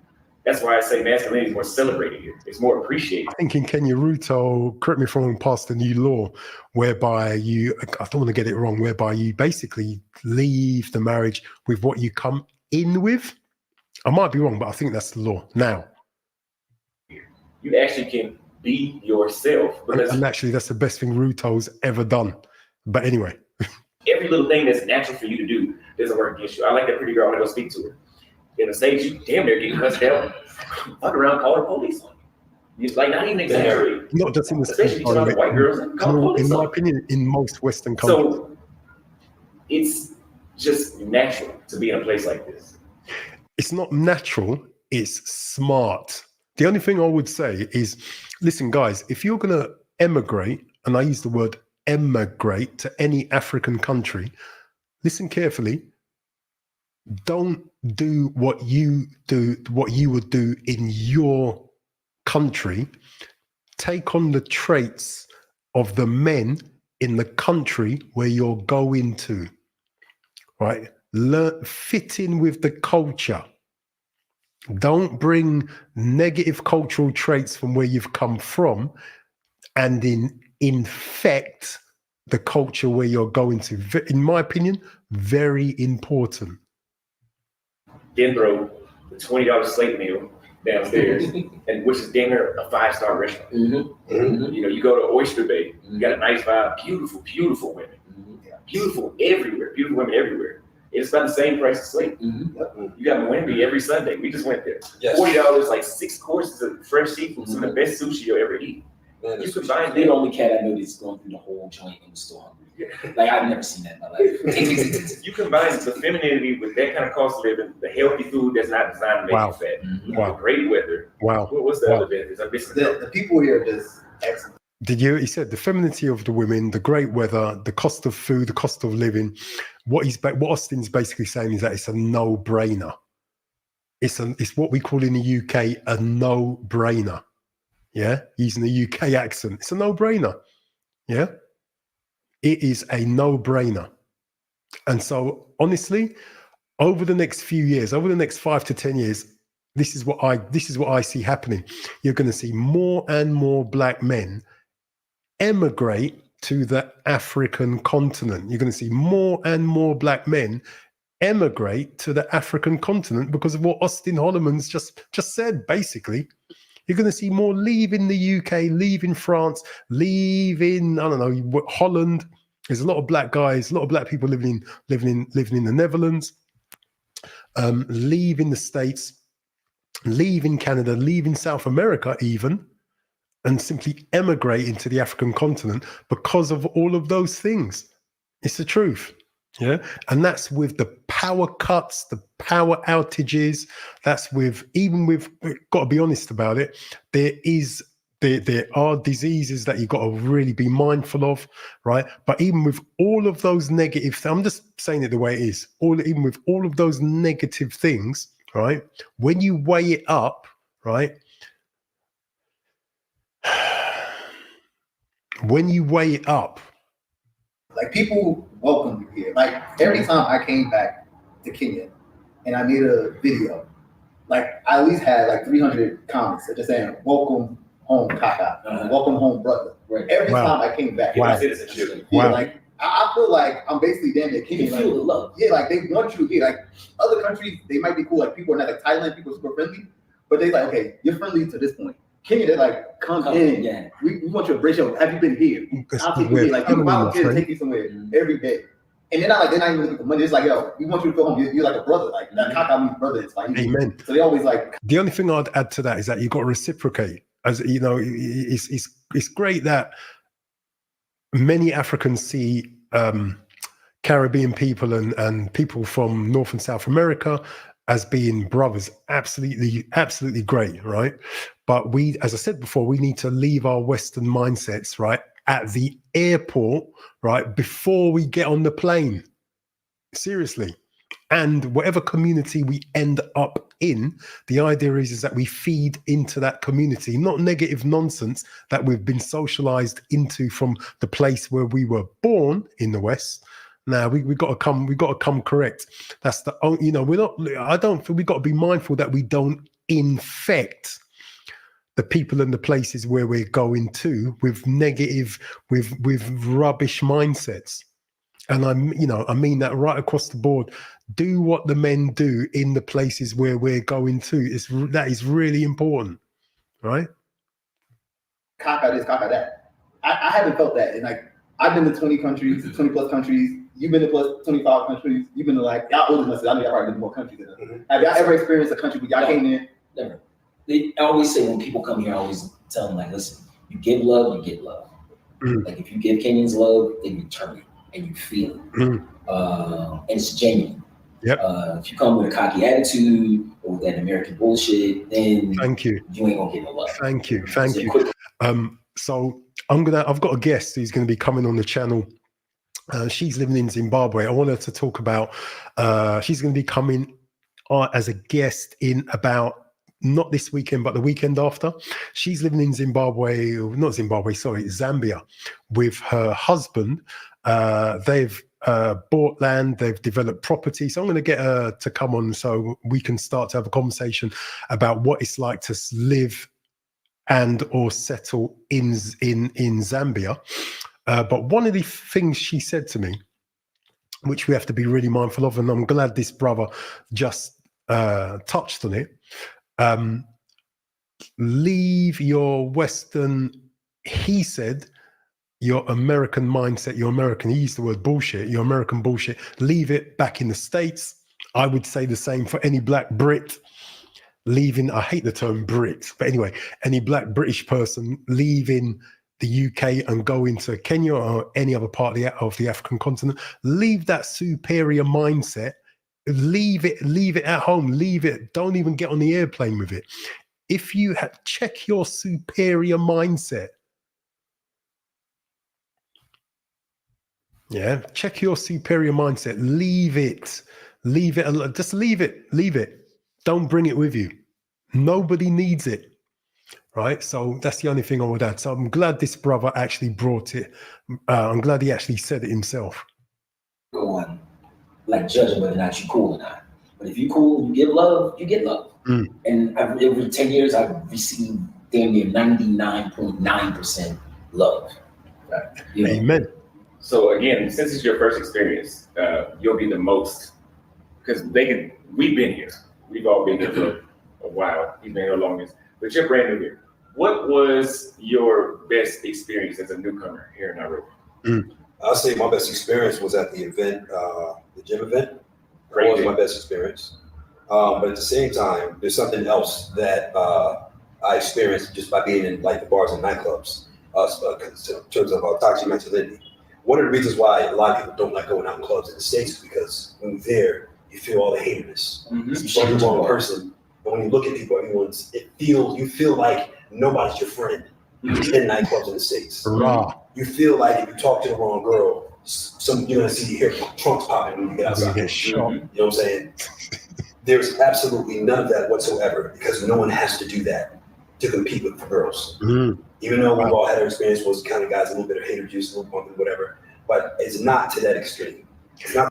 That's why I say masculinity is more celebrated here. It's more appreciated. I think in Kenya, Ruto, correct me if I'm wrong, passed a new law whereby I don't want to get it wrong, whereby you basically leave the marriage with what you come in with. I might be wrong, but I think that's the law now. You actually can be yourself. And actually, that's the best thing Ruto's ever done. But anyway. Every little thing that's natural for you to do doesn't work against you. I like that pretty girl. I want to go speak to her. In the States, you damn near getting cussed out. Fuck around, call the police on you. It's like not even exaggerating. Not just in the States, especially between white girls. In my opinion, in most Western countries. So it's just natural to be in a place like this? It's not natural, it's smart. The only thing I would say is, listen, guys, if you're going to emigrate, and I use the word emigrate to any African country, listen carefully. Don't do what you would do in your country. Take on the traits of the men in the country where you're going to, right? Fit in with the culture. Don't bring negative cultural traits from where you've come from and infect the culture where you're going to. In my opinion, very important. Denbro, the $20 slate meal downstairs, and which is dinner, a 5-star restaurant. Mm-hmm. Mm-hmm. You know, you go to Oyster Bay, you got a nice vibe, beautiful, beautiful women, beautiful everywhere, beautiful women everywhere. It's about the same price as slate. Mm-hmm. You got Wendy every Sunday. We just went there. Yes. $40, like 6 courses of fresh seafood, some of the best sushi you'll ever eat. Man, you combine the only cat I know that's going through the whole joint and was still hungry. Yeah. Like I've never seen that in my life. You combine the femininity with that kind of cost of living, the healthy food that's not designed to make you fat. Mm-hmm. Wow. Great weather. Wow. What's the other benefits? I'm missing the people here are just excellent. He said the femininity of the women, the great weather, the cost of food, the cost of living. What Austin's basically saying is that it's a no-brainer. It's what we call in the UK a no-brainer. Yeah, using the UK accent. It's a no-brainer. Yeah, it is a no-brainer. And so, honestly, over the next few years, over the next 5 to 10 years, this is what I see happening. You're going to see more and more black men emigrate to the African continent. You're going to see more and more black men emigrate to the African continent because of what Auston Holleman's just said, basically. You're going to see more leaving the UK, leaving France, leaving, I don't know, Holland. There's a lot of black guys, a lot of black people living in the Netherlands, leaving the States, leaving Canada, leaving South America even, and simply emigrating to the African continent because of all of those things. It's the truth. Yeah. And that's with the power cuts, the power outages. That's got to be honest about it. There are diseases that you've got to really be mindful of, right? But even with all of those negative, I'm just saying it the way it is, even with all of those negative things, right? When you weigh it up, right? When you weigh it up, like people welcome you here. Like every time I came back to Kenya and I made a video, like I at least had like 300 comments just saying, "Welcome home, Kaka. Welcome home, brother." Right. Every time I came back, like I feel like I'm basically damn near Kenyan. You feel the love. Yeah, like they want you here. Like other countries, they might be cool. Like people are not like Thailand, people are super friendly, but they like, okay, you're friendly to this point. Kenya, they're like, come in. Yeah. We want you to embrace your. Have you been here? I'll take you here. Like, you volunteer to take you somewhere every day. And they're not even looking for money. It's like, yo, we want you to go home. You're like a brother. Like, that Kaka means brother. It's like, amen. So they always like. The only thing I'd add to that is that you've got to reciprocate. As you know, it's great that many Africans see Caribbean people and people from North and South America as being brothers. Absolutely great, right? But we, as I said before, we need to leave our Western mindsets, right, at the airport, right, before we get on the plane. Seriously. And whatever community we end up in, the idea is that we feed into that community, not negative nonsense that we've been socialized into from the place where we were born in the West. Now we got to come correct. That's the only, we've got to be mindful that we don't infect the people and the places where we're going to with negative, with rubbish mindsets. And I mean that right across the board. Do what the men do in the places where we're going to. That is really important, right? Kaka this, Kaka that. I haven't felt that. And like, I've been to 20 countries, 20 plus countries. You've been to plus 25 countries. You've been to like, y'all older than us. I know y'all probably been to more countries than us. Have y'all ever experienced a country where y'all came in? Never. I always say when people come here, I always tell them like, listen, you give love, you get love. Like if you give Kenyans love, they return it and you feel it. and it's genuine. Yep. If you come with a cocky attitude or with that American bullshit, then thank you. You ain't gonna get no love. Thank you. So I've got a guest who's going to be coming on the channel. She's living in Zimbabwe. I want her to talk about. She's going to be coming as a guest in about. Not this weekend, but the weekend after. She's living in Zambia, with her husband. They've bought land, they've developed property. So I'm going to get her to come on so we can start to have a conversation about what it's like to live and or settle in Zambia. But one of the things she said to me, which we have to be really mindful of, and I'm glad this brother just touched on it. Leave your Western, he said, your American mindset, your American, he used the word bullshit, your American bullshit, leave it back in the States. I would say the same for any black Brit leaving, I hate the term Brit, but anyway, any black British person leaving the UK and going to Kenya or any other part of the African continent, leave that superior mindset. Leave it at home. Leave it. Don't even get on the airplane with it. If you check your superior mindset, check your superior mindset. Leave it. Just leave it. Don't bring it with you. Nobody needs it, right? So that's the only thing I would add. So I'm glad this brother actually brought it. I'm glad he actually said it himself. Go on. Like judging whether or not you're cool or not. But if you're cool, you give love, you get love. And over 10 years, I've received damn near 99.9% love. Right? Amen. So again, since it's your first experience, you'll be the most, because we've been here. We've all been here for a while. He's been here the longest, but you're brand new here. What was your best experience as a newcomer here in Nairobi? I'll say my best experience was at the event, the gym event. That was my best experience. But at the same time, there's something else that I experienced just by being in like the bars and nightclubs, in terms of toxic masculinity. One of the reasons why a lot of people don't like going out in clubs in the States is because when you're there, you feel all the hatedness. You saw the wrong person, and when you look at people, you feel like nobody's your friend in nightclubs in the States. You feel like if you talk to the wrong girl, you're gonna see your trunks popping when you get outside. You know what I'm saying? There's absolutely none of that whatsoever because no one has to do that to compete with the girls. Even though we've all had our experience, was kind of guys a little bit of hater juice, a little bit whatever, but it's not to that extreme.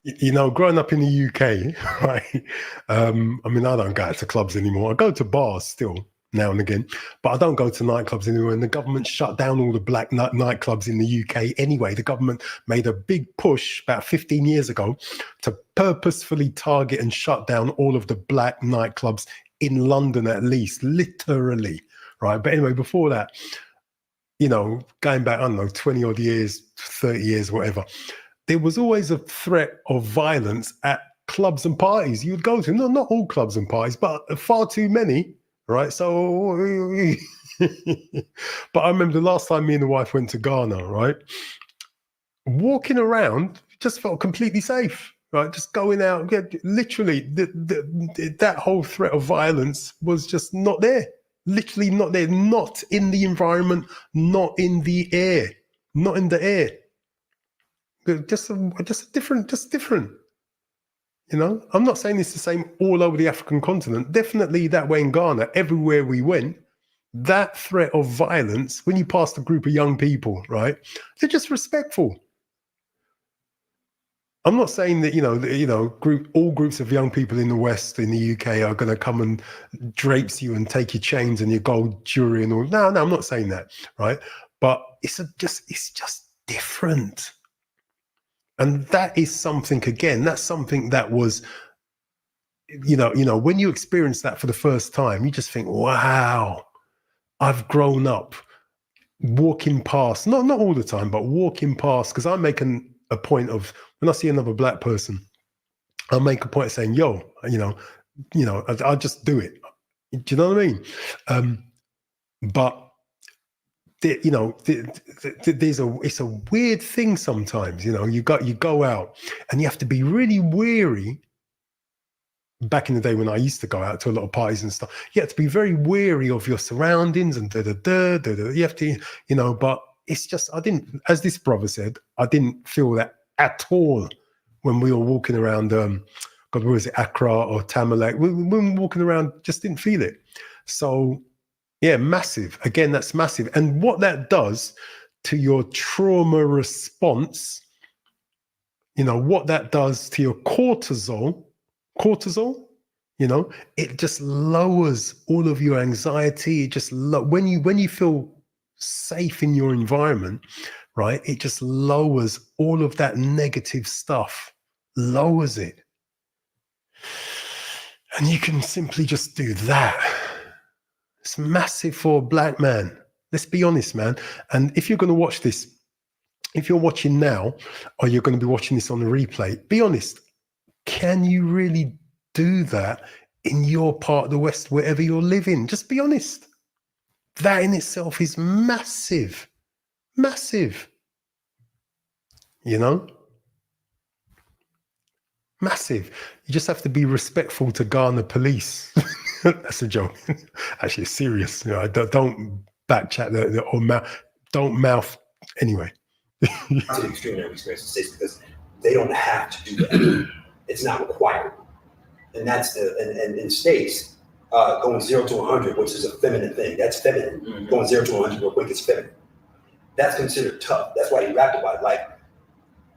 You know, growing up in the UK, right? I mean, I don't go to clubs anymore. I go to bars still now and again, but I don't go to nightclubs anymore. And the government shut down all the black nightclubs in the UK anyway. The government made a big push about 15 years ago to purposefully target and shut down all of the black nightclubs in London, at least, literally, right? But anyway, before that, you know, going back, I don't know, 20 odd years, 30 years, whatever, there was always a threat of violence at clubs and parties you'd go to. No, not all clubs and parties, but far too many, right? So, but I remember the last time me and the wife went to Ghana, right? Walking around, just felt completely safe, right? Just going out, literally, that whole threat of violence was just not there. Literally not there, not in the environment, not in the air, not in the air. Just different. You know, I'm not saying it's the same all over the African continent. Definitely that way in Ghana, everywhere we went, that threat of violence, when you passed a group of young people, right, they're just respectful. I'm not saying that, all groups of young people in the West, in the UK, are going to come and drapes you and take your chains and your gold jewelry and all. No, I'm not saying that, right? But it's just different. And that is something, again, that's something that was, when you experience that for the first time, you just think, wow, I've grown up. Walking past, not all the time, but walking past, because I'm making a point of, when I see another black person, I'll make a point of saying, yo, I'll just do it. Do you know what I mean? But it's a weird thing sometimes. You go out and you have to be really wary. Back in the day when I used to go out to a lot of parties and stuff, you have to be very wary of your surroundings and you have to, but it's just, I didn't, as this brother said, I didn't feel that at all when we were walking around, God, where was it, Accra or Tamale? When we were walking around, just didn't feel it. So, yeah, massive. Again, that's massive. And what that does to your trauma response, what that does to your cortisol, it just lowers all of your anxiety. It just when you feel safe in your environment, right? It just lowers all of that negative stuff, lowers it. And you can simply just do that. It's massive for a black man. Let's be honest, man. And if you're going to watch this, if you're watching now, or you're going to be watching this on the replay, be honest. Can you really do that in your part of the West, wherever you're living? Just be honest. That in itself is massive, massive. Massive. You just have to be respectful to Ghana police. That's a joke. Actually, it's serious. Don't backchat or mouth. Don't mouth. Anyway. To the extreme I've experienced in states because they don't have to do that. It's not required, and that's and in states going 0 to 100, which is a feminine thing. That's feminine. Mm-hmm. Going 0 to 100 real quick is feminine. That's considered tough. That's why he rapped about it.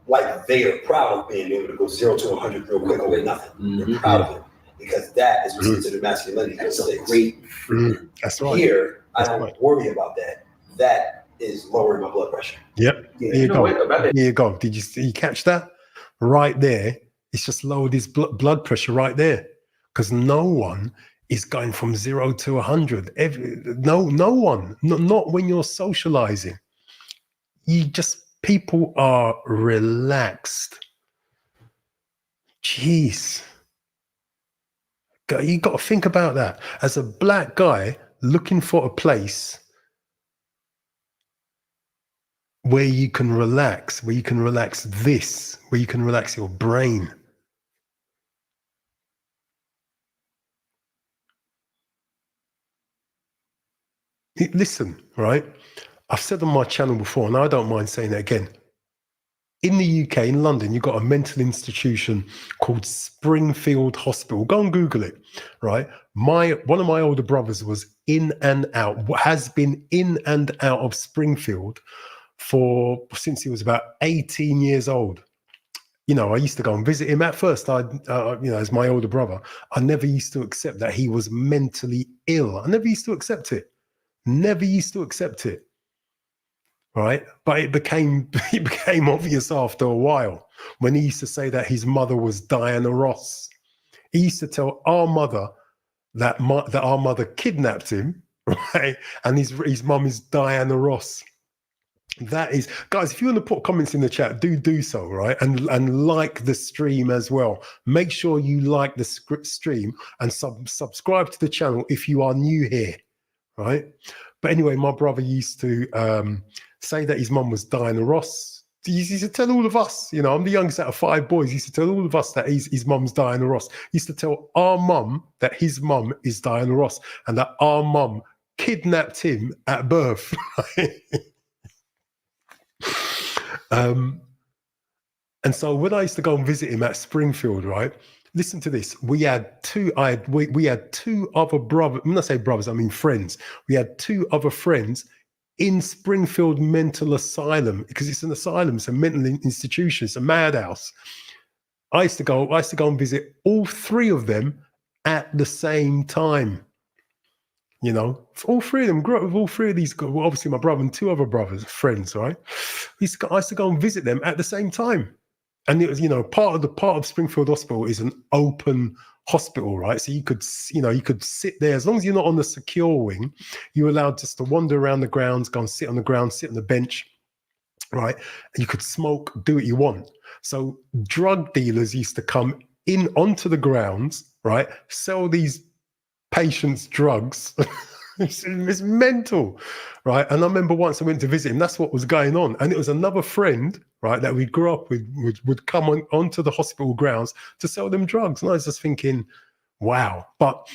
Like they are proud of being able to go 0 to 100 real quick over nothing. Mm-hmm. They're proud of it because that is what's considered masculinity. That's a great. Mm-hmm. That's right. Here, I don't worry about that. That is lowering my blood pressure. Yep. Yeah. Here you go. Did you catch that? Right there. It's just lowered his blood pressure right there, because no one is going from 0 to 100. No one. Not when you're socializing. People are relaxed. Jeez. You got to think about that. As a black guy looking for a place where you can relax, where you can relax your brain. Listen, right? I've said on my channel before, and I don't mind saying it again. In the UK, in London, you've got a mental institution called Springfield Hospital. Go and Google it, right? One of my older brothers was has been in and out of Springfield since he was about 18 years old. I used to go and visit him. At first, as my older brother, I never used to accept that he was mentally ill. I never used to accept it. Right? But it became obvious after a while when he used to say that his mother was Diana Ross. He used to tell our mother that our mother kidnapped him, right? And his mum is Diana Ross. That is, guys, if you want to put comments in the chat, do so, right? And like the stream as well. Make sure you like the stream and subscribe to the channel if you are new here, right? But anyway, my brother used to say that his mum was Diana Ross. He used to tell all of us, I'm the youngest out of 5 boys. He used to tell all of us that his mum's Diana Ross. He used to tell our mum that his mum is Diana Ross and that our mum kidnapped him at birth. Right? And so when I used to go and visit him at Springfield, right? Listen to this. We had two other brothers. When I say brothers, I mean friends. We had 2 other friends in Springfield Mental Asylum, because it's an asylum, it's a mental institution, it's a madhouse. I used to go and visit all 3 of them at the same time. All 3 of them grew up with all 3 of these. Well, obviously, my brother and 2 other brothers, friends, right? I used to go and visit them at the same time. And it was, part of Springfield Hospital is an open hospital, right? So you could sit there as long as you're not on the secure wing. You're allowed just to wander around the grounds, go and sit on the ground, sit on the bench, right? And you could smoke, do what you want. So drug dealers used to come in onto the grounds, right? Sell these patients drugs, It's mental, right? And I remember once I went to visit him, that's what was going on. And it was another friend, right, that we grew up with would come onto the hospital grounds to sell them drugs. And I was just thinking, wow. But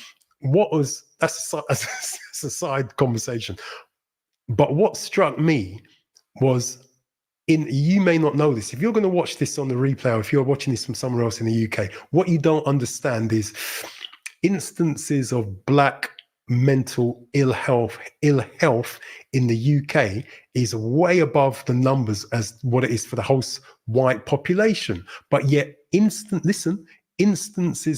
that's a side conversation. But what struck me was, you may not know this, if you're going to watch this on the replay, or if you're watching this from somewhere else in the UK, what you don't understand is instances of Black mental ill health in the UK is way above the numbers as what it is for the whole white population. But yet instances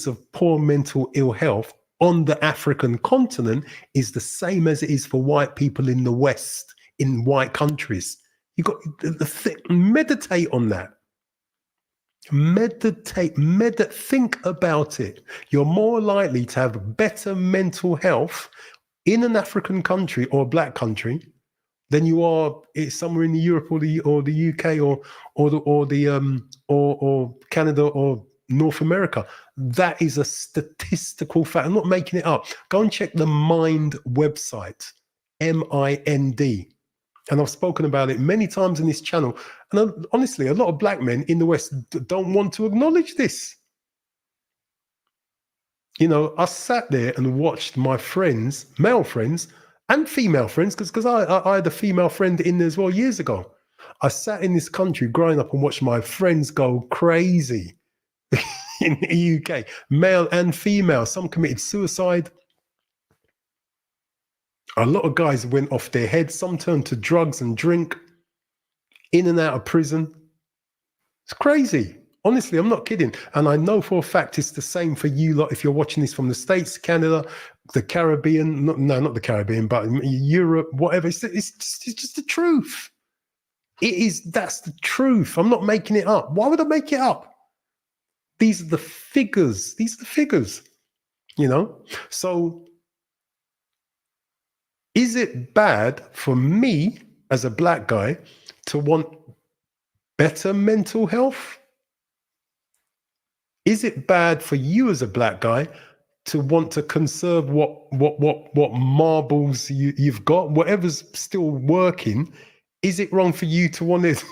of poor mental ill health on the African continent is the same as it is for white people in the West, in white countries. You got meditate on that. Think about it. You're more likely to have better mental health in an African country or a Black country than you are somewhere in Europe or the UK or Canada or North America. That is a statistical fact. I'm not making it up. Go and check the Mind website, MIND. And I've spoken about it many times in this channel. And honestly, a lot of Black men in the West don't want to acknowledge this. You know, I sat there and watched my friends, male friends and female friends, because I had a female friend in there as well years ago. I sat in this country growing up and watched my friends go crazy in the UK, male and female. Some committed suicide. A lot of guys went off their heads. Some turned to drugs and drink, in and out of prison. It's crazy. Honestly, I'm not kidding. And I know for a fact it's the same for you lot if you're watching this from the States, Canada, the Caribbean. Not the Caribbean, but Europe, whatever. It's just the truth. That's the truth. I'm not making it up. Why would I make it up? These are the figures. You know? So, is it bad for me as a Black guy to want better mental health? Is it bad for you as a Black guy to want to conserve what marbles you've got, whatever's still working? Is it wrong for you to want it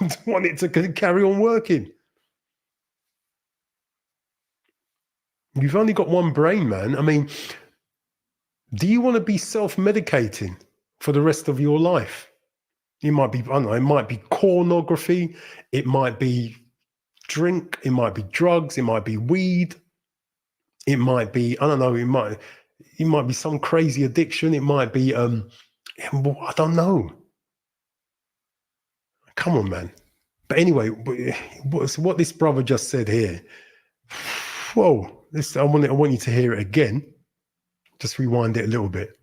to carry on working? You've only got one brain, man. I mean, do you want to be self-medicating for the rest of your life? It might be, I don't know, it might be pornography, it might be drink, it might be drugs, it might be weed, it might be, I don't know, it might be some crazy addiction, it might be, I don't know. Come on, man. But anyway, what this brother just said here, whoa, I want you to hear it again. Just rewind it a little bit.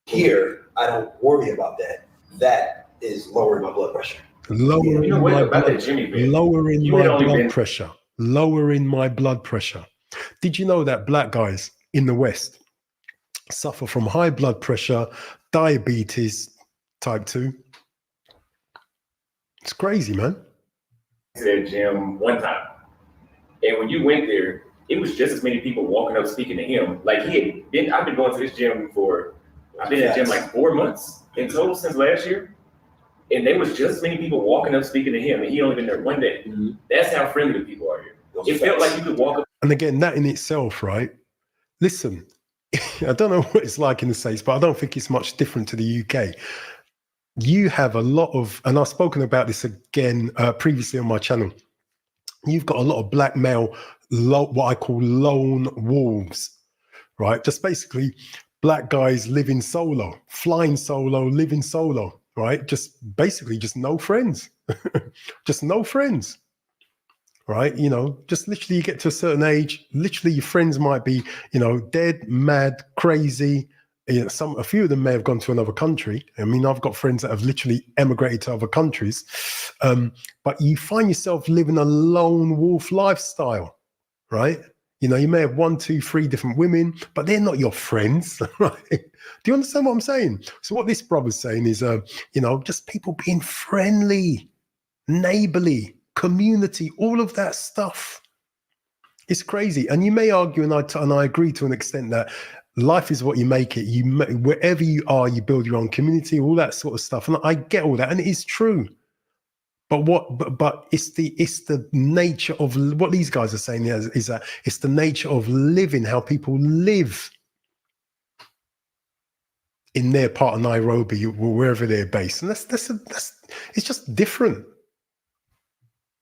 Here, I don't worry about that. That is lowering my blood pressure. Lowering my blood pressure. Did you know that Black guys in the West suffer from high blood pressure, diabetes, type 2? It's crazy, man. To that gym one time, and when you went there, it was just as many people walking up speaking to him. Like I've been going to this gym I've been at the gym like 4 months in total since last year. And there was just as many people walking up speaking to him, and he only been there one day. Mm-hmm. That's how friendly the people are here. It felt like you could walk up. And again, that in itself, right? Listen, I don't know what it's like in the States, but I don't think it's much different to the UK. You have a lot of, and I've spoken about this again previously on my channel, you've got a lot of Black male, what I call lone wolves, right? Just basically Black guys living solo, flying solo, living solo, right? Just no friends, just no friends, right? You know, just literally you get to a certain age, literally your friends might be, you know, dead, mad, crazy. You know, a few of them may have gone to another country. I mean, I've got friends that have literally emigrated to other countries, but you find yourself living a lone wolf lifestyle, right? You know, you may have 1, 2, 3 different women, but they're not your friends, right? Do you understand what I'm saying? So what this brother's saying is, you know, just people being friendly, neighborly, community, all of that stuff. It's crazy. And you may argue, and I agree to an extent, that life is what you make it. Wherever you are, you build your own community, all that sort of stuff. And I get all that, and it is true. But it's the nature of what these guys are saying is that it's the nature of living, how people live in their part of Nairobi, wherever they're based, and that's it's just different.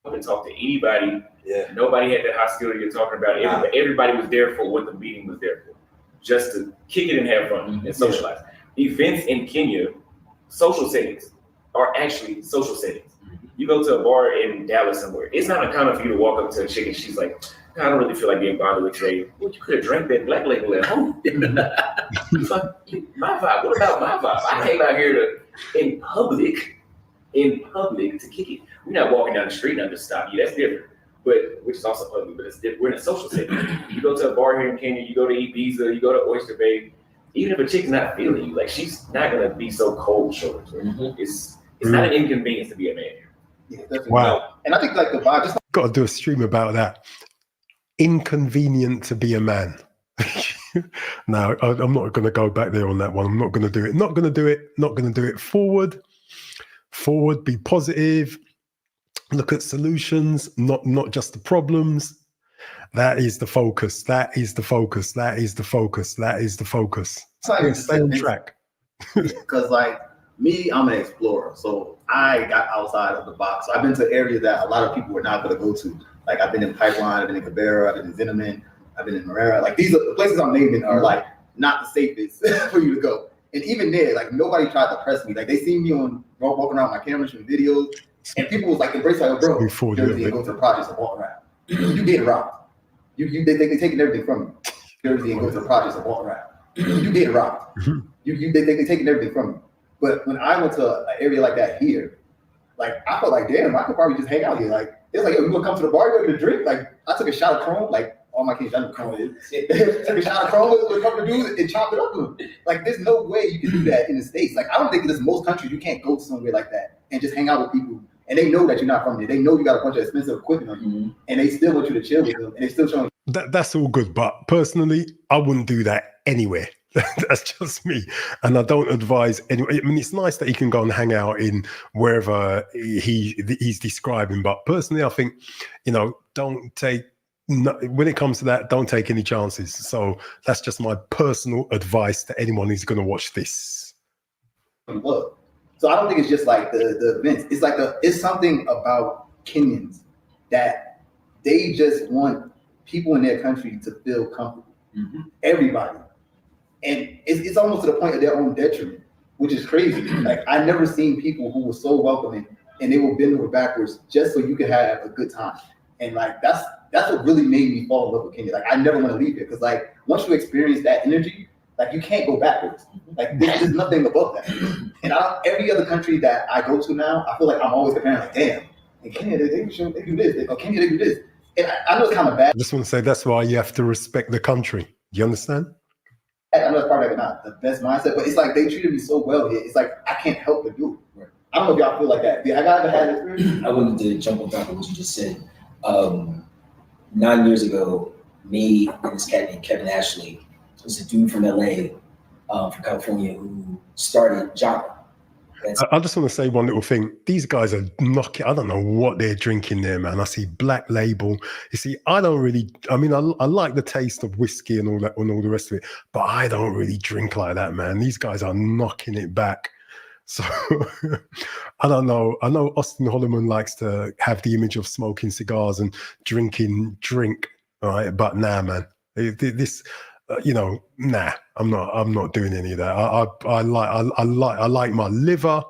I didn't talk to anybody. Yeah. Nobody had that hostility you're talking about. Everybody was there for what the meeting was there for, just to kick it and have fun and socialize. Events in Kenya, social settings, are actually social settings. You go to a bar in Dallas somewhere, it's not uncommon for you to walk up to a chick and she's like, I don't really feel like being bothered with today. Well, you could have drank that Black Label at home. My vibe. What about my vibe? I came out here in public to kick it. We're not walking down the street and I'm just stop you. That's different. But which is also ugly, but it's different. We're in a social setting. You go to a bar here in Kenya, you go to Ibiza, you go to Oyster Bay. Even if a chick's not feeling you, like she's not gonna be so cold shoulders. It's not an inconvenience to be a man here. Yeah, definitely. Wow. And I think like the vibe, just got to do a stream about that. Inconvenient to be a man. No, I'm not going to go back there on that one. I'm not going to do it. Not going to do it. Not going to do it. Forward. Be positive. Look at solutions, not just the problems. That is the focus. That is the focus. That is the focus. That is the focus. Stay on track. Because like me, I'm an explorer, so I got outside of the box. So I've been to areas that a lot of people were not going to go to. Like I've been in Pipeline, I've been in Kibera, I've been in Zinneman, I've been in Marera. Like these are the places I'm naming are like not the safest for you to go. And even there, like nobody tried to press me. Like they see me on walking around my camera, shooting videos, and people was like embrace like, bro, Jersey and go to the projects and walk around. You get robbed. They taking everything from you. Jersey and go to the projects and walk around. You get robbed. They taking everything from you. But when I went to an area like that here, like I felt like, damn, I could probably just hang out here. Like it's like, yo, you gonna come to the bar, you gonna get a drink? Like I took a shot of Chrome, like all my kids, I know Chrome is. Took a shot of Chrome with a couple of dudes and chopped it up with them. Like there's no way you can do that in the States. Like I don't think there's most countries you can't go to somewhere like that and just hang out with people. And they know that you're not from there. They know you got a bunch of expensive equipment on you, and they still want you to chill with them, and they still showing you. That's all good, but personally, I wouldn't do that anywhere. That's just me, and I don't advise anyone. I mean, it's nice that he can go and hang out in wherever he's describing, but personally, I think, don't take. When it comes to that, don't take any chances. So that's just my personal advice to anyone who's going to watch this. Look. So I don't think it's just like the events. It's like it's something about Kenyans that they just want people in their country to feel comfortable. Everybody. And it's almost to the point of their own detriment, which is crazy. Like I never seen people who were so welcoming and they will bend over backwards just so you could have a good time. And like that's what really made me fall in love with Kenya. Like I never want to leave here because like once you experience that energy, like you can't go backwards. Like there's nothing above that. And every other country that I go to now, I feel like I'm always comparing like, damn, in Kenya they do this, or Kenya they do this. And I know it's kind of bad. I just want to say that's why you have to respect the country. You understand? I know it's probably not the best mindset, but it's like they treated me so well here. It's like I can't help but do it. Right. I don't know if y'all feel like that. I ever had experience. I wanted to jump on top of what you just said. 9 years ago, me and this cat named Kevin Ashley, was a dude from LA, from California, who started Java. I just want to say one little thing. These guys are knocking. I don't know what they're drinking there, man. I see Black Label. You see, I don't really. I mean, I like the taste of whiskey and all that, and all the rest of it, but I don't really drink like that, man. These guys are knocking it back. So I don't know. I know Auston Holleman likes to have the image of smoking cigars and drinking drink, right? But nah, man. This. Nah, I'm not doing any of that. I like my liver.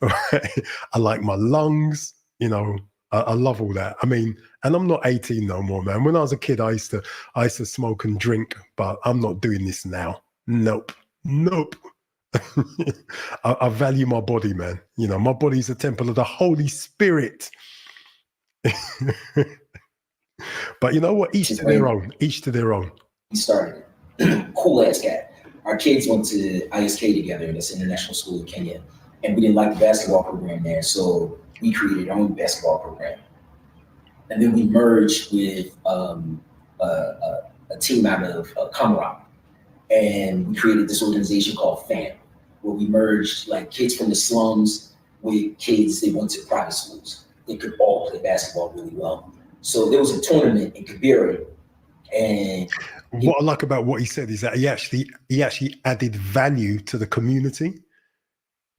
I like my lungs. I love all that. I mean, and I'm not 18 no more, man. When I was a kid, I used to smoke and drink, but I'm not doing this now. Nope. I value my body, man. My body's a temple of the Holy Spirit. But you know what? Each to their own. He started. Cool ass cat. Our kids went to ISK together, this international school in Kenya, and we didn't like the basketball program there, so we created our own basketball program. And then we merged with a team out of Cameroon, And we created this organization called FAM, where we merged like kids from the slums with kids that went to private schools. They could all play basketball really well. So there was a tournament in Kibera, and what I like about what he said is that he actually added value to the community,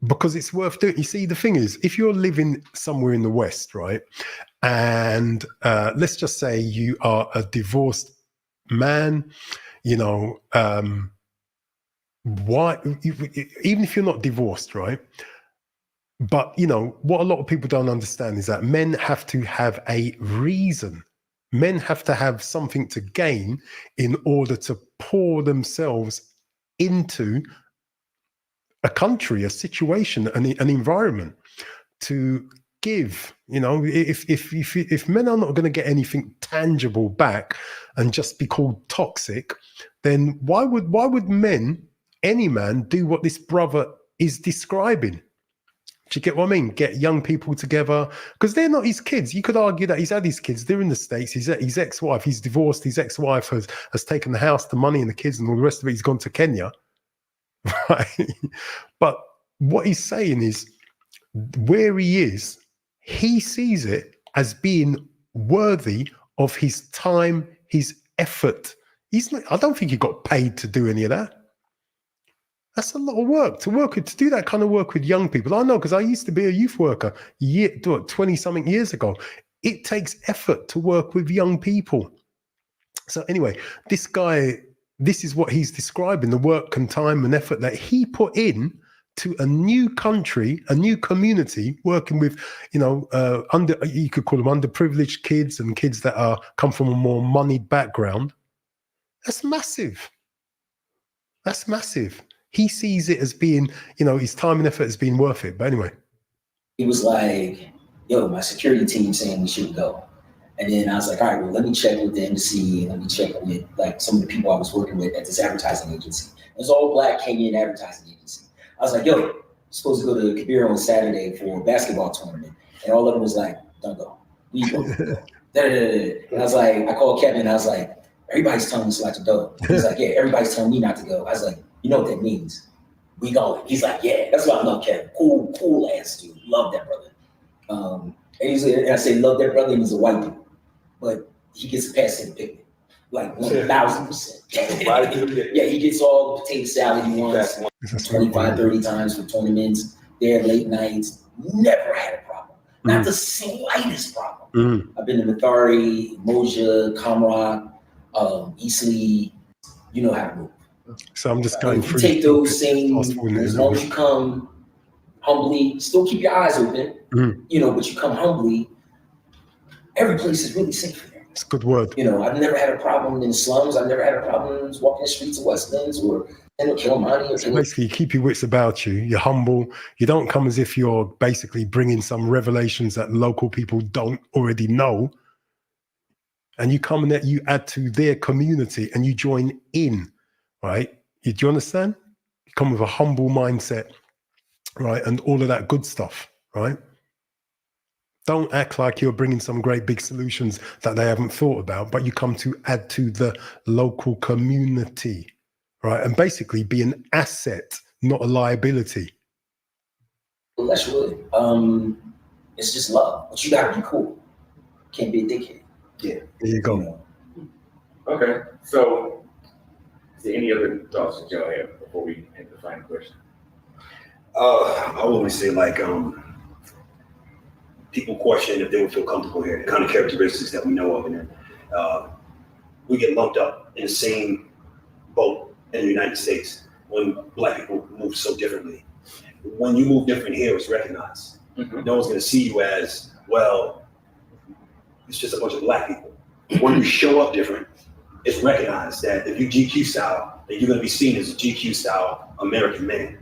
because it's worth doing. You see, the thing is, if you're living somewhere in the West, right, and let's just say you are a divorced man, you know, why? Even if you're not divorced, right? But you know what a lot of people don't understand is that men have to have a reason. Men have to have something to gain in order to pour themselves into a country, a situation, an environment, to give. You know, if men are not going to get anything tangible back and just be called toxic, then why would men, any man, do what this brother is describing? Do you get what I mean? Get young people together, because they're not his kids. You could argue that he's had his kids. They're in the States. His ex-wife, he's divorced. His ex-wife has taken the house, the money, and the kids, and all the rest of it. He's gone to Kenya, right? But what he's saying is, where he is, he sees it as being worthy of his time, his effort. He's not, I don't think he got paid to do any of that. That's a lot of work to do that kind of work with young people. I know, because I used to be a youth worker 20-something years ago. It takes effort to work with young people. So anyway, this guy, this is what he's describing, the work and time and effort that he put in to a new country, a new community, working with, you know, you could call them underprivileged kids and kids that come from a more moneyed background. That's massive. That's massive. He sees it as being, you know, his time and effort as being worth it. But anyway. He was like, yo, my security team saying we should go. And then I was like, all right, well, let me check with the embassy, and let me check with like some of the people I was working with at this advertising agency. It was all Black Kenyan advertising agency. I was like, yo, I'm supposed to go to Kibera on Saturday for a basketball tournament. And all of them was like, don't go. We go. And I was like, I called Kevin, and I was like, everybody's telling us not to go. He's like, yeah, everybody's telling me not to go. I was like, you know what that means? We going. He's like, yeah, that's why I love Kevin. Cool ass dude. Love that brother. And I say love that brother, and he's a white dude, but he gets a pass to the picnic, like 1,000%. Yeah, he gets all the potato salad he wants 25, 30 times for tournaments. There late nights. Never had a problem. Not the slightest problem. I've been to Mathari, Moja, Kamrock, Eastleigh. You know how to move. So I'm just going through. Take those same, as long as you come humbly, still keep your eyes open, you know, but you come humbly. Every place is really safe here. It's a good word. You know, I've never had a problem in the slums. I've never had a problem walking the streets of Westlands or in Kilmani. So basically, you keep your wits about you. You're humble. You don't come as if you're basically bringing some revelations that local people don't already know. And you come and you add to their community and you join in. Right? Do you understand? You come with a humble mindset, right? And all of that good stuff, right? Don't act like you're bringing some great big solutions that they haven't thought about, but you come to add to the local community, right? And basically be an asset, not a liability. Well, that's really, it's just love, but you gotta be cool. Can't be a dickhead. Yeah. There you go. You know? Okay, so is there any other thoughts that y'all have before we hit the final question? I would only say, like, people question if they would feel comfortable here, the kind of characteristics that we know of, and we get lumped up in the same boat in the United States when Black people move so differently. When you move different here, it's recognized. No one's going to see you as, well, it's just a bunch of Black people. When you show up different, it's recognized that if you GQ style, that you're going to be seen as a GQ style American man,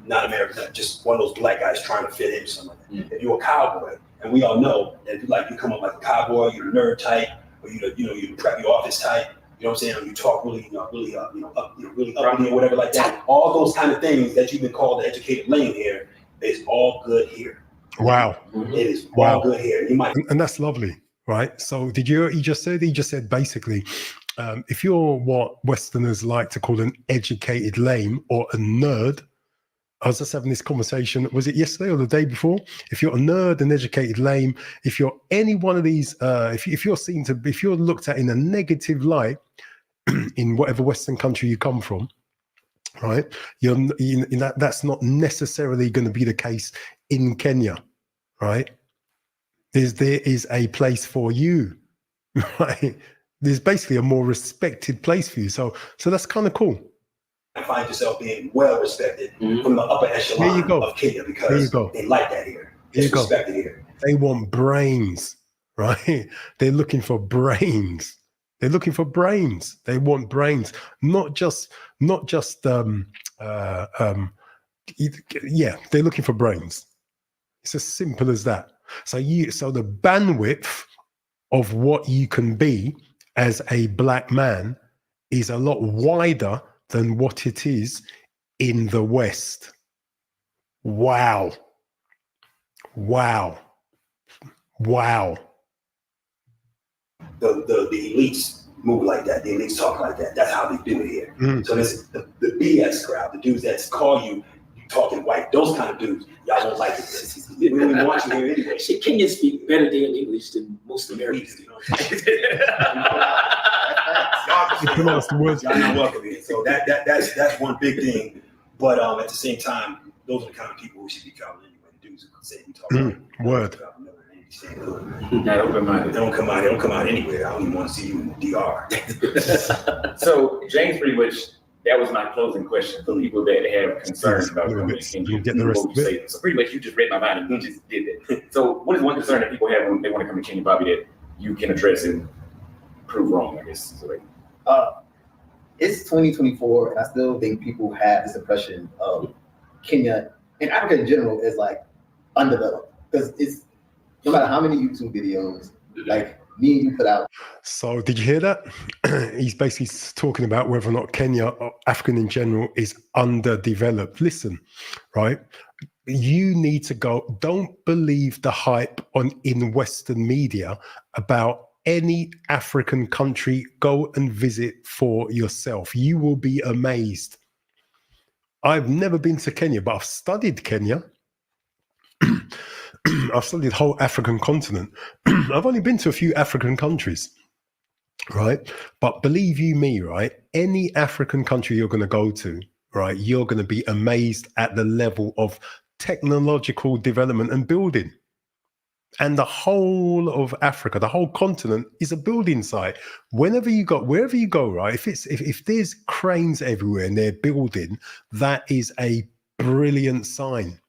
not American, just one of those Black guys trying to fit in or something like that. If you're a cowboy, and we all know that you come up like a cowboy, you're a nerd type, or you prep your office type. You know what I'm saying? Or you talk really, really uppity or whatever like that. All those kind of things that you've been called the educated lane here is all good here. Wow. It is all good here. You might, and that's lovely, right? So did you hear what he just said? He just said basically, if you're what Westerners like to call an educated lame or a nerd, I was just having this conversation, was it yesterday or the day before? If you're a nerd, an educated lame, if you're any one of these, if you're looked at in a negative light in whatever Western country you come from, right? That's not necessarily going to be the case in Kenya, right? There is a place for you, right? There's basically a more respected place for you. So that's kind of cool. And find yourself being well respected from the upper echelon of Kenya because they like that here. It's respected here. They want brains, right? They're looking for brains. They're looking for brains. They want brains, not just they're looking for brains. It's as simple as that. So the bandwidth of what you can be as a black man is a lot wider than what it is in the West. Wow. The elites move like that. The elites talk like that. That's how they do it here. So this the BS crowd, the dudes that call you talking white, those kind of dudes, y'all won't like it. We don't even want you here anyway. Kenyans speak better damn English than most Americans do. Y'all not welcome here. So that's one big thing. But at the same time, those are the kind of people who should be traveling anyway. The dudes who say we talk word. They don't come out. They don't come out anywhere. I don't even want to see you in the DR. So James, pretty much that was my closing question for people that have concerns about coming to Kenya. Get the rest of it. So pretty much you just read my mind and you just did that. So what is one concern that people have when they want to come to Kenya, Bobby, that you can address and prove wrong, I guess? It's 2024, and I still think people have this impression of Kenya and Africa in general is like undeveloped because it's no matter how many YouTube videos like me and you put out. So did you hear that? He's basically talking about whether or not Kenya or Africa in general is underdeveloped. Listen, right? You need to go. Don't believe the hype in Western media about any African country. Go and visit for yourself. You will be amazed. I've never been to Kenya, but I've studied Kenya. I've studied the whole African continent. I've only been to a few African countries, right? But believe you me, right? Any African country you're going to go to, right? You're going to be amazed at the level of technological development and building. And the whole of Africa, the whole continent is a building site. Wherever you go, right? If there's cranes everywhere and they're building, that is a brilliant sign.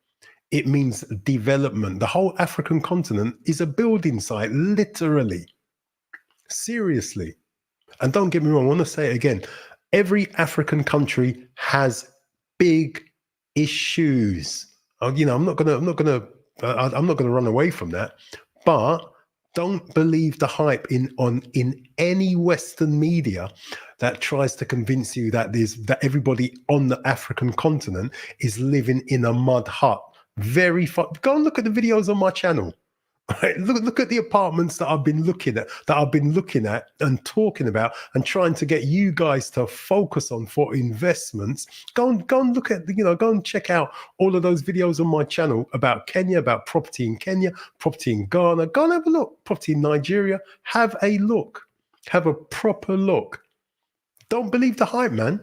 It means development. The whole African continent is a building site, literally. Seriously. And don't get me wrong, I want to say it again. Every African country has big issues. I'm not gonna run away from that. But don't believe the hype in any Western media that tries to convince you that everybody on the African continent is living in a mud hut. Go and look at the videos on my channel. Right? Look at the apartments that I've been looking at and talking about and trying to get you guys to focus on for investments. Go and look at go and check out all of those videos on my channel about Kenya, about property in Kenya, property in Ghana. Go and have a look. Property in Nigeria. Have a look. Have a proper look. Don't believe the hype, man.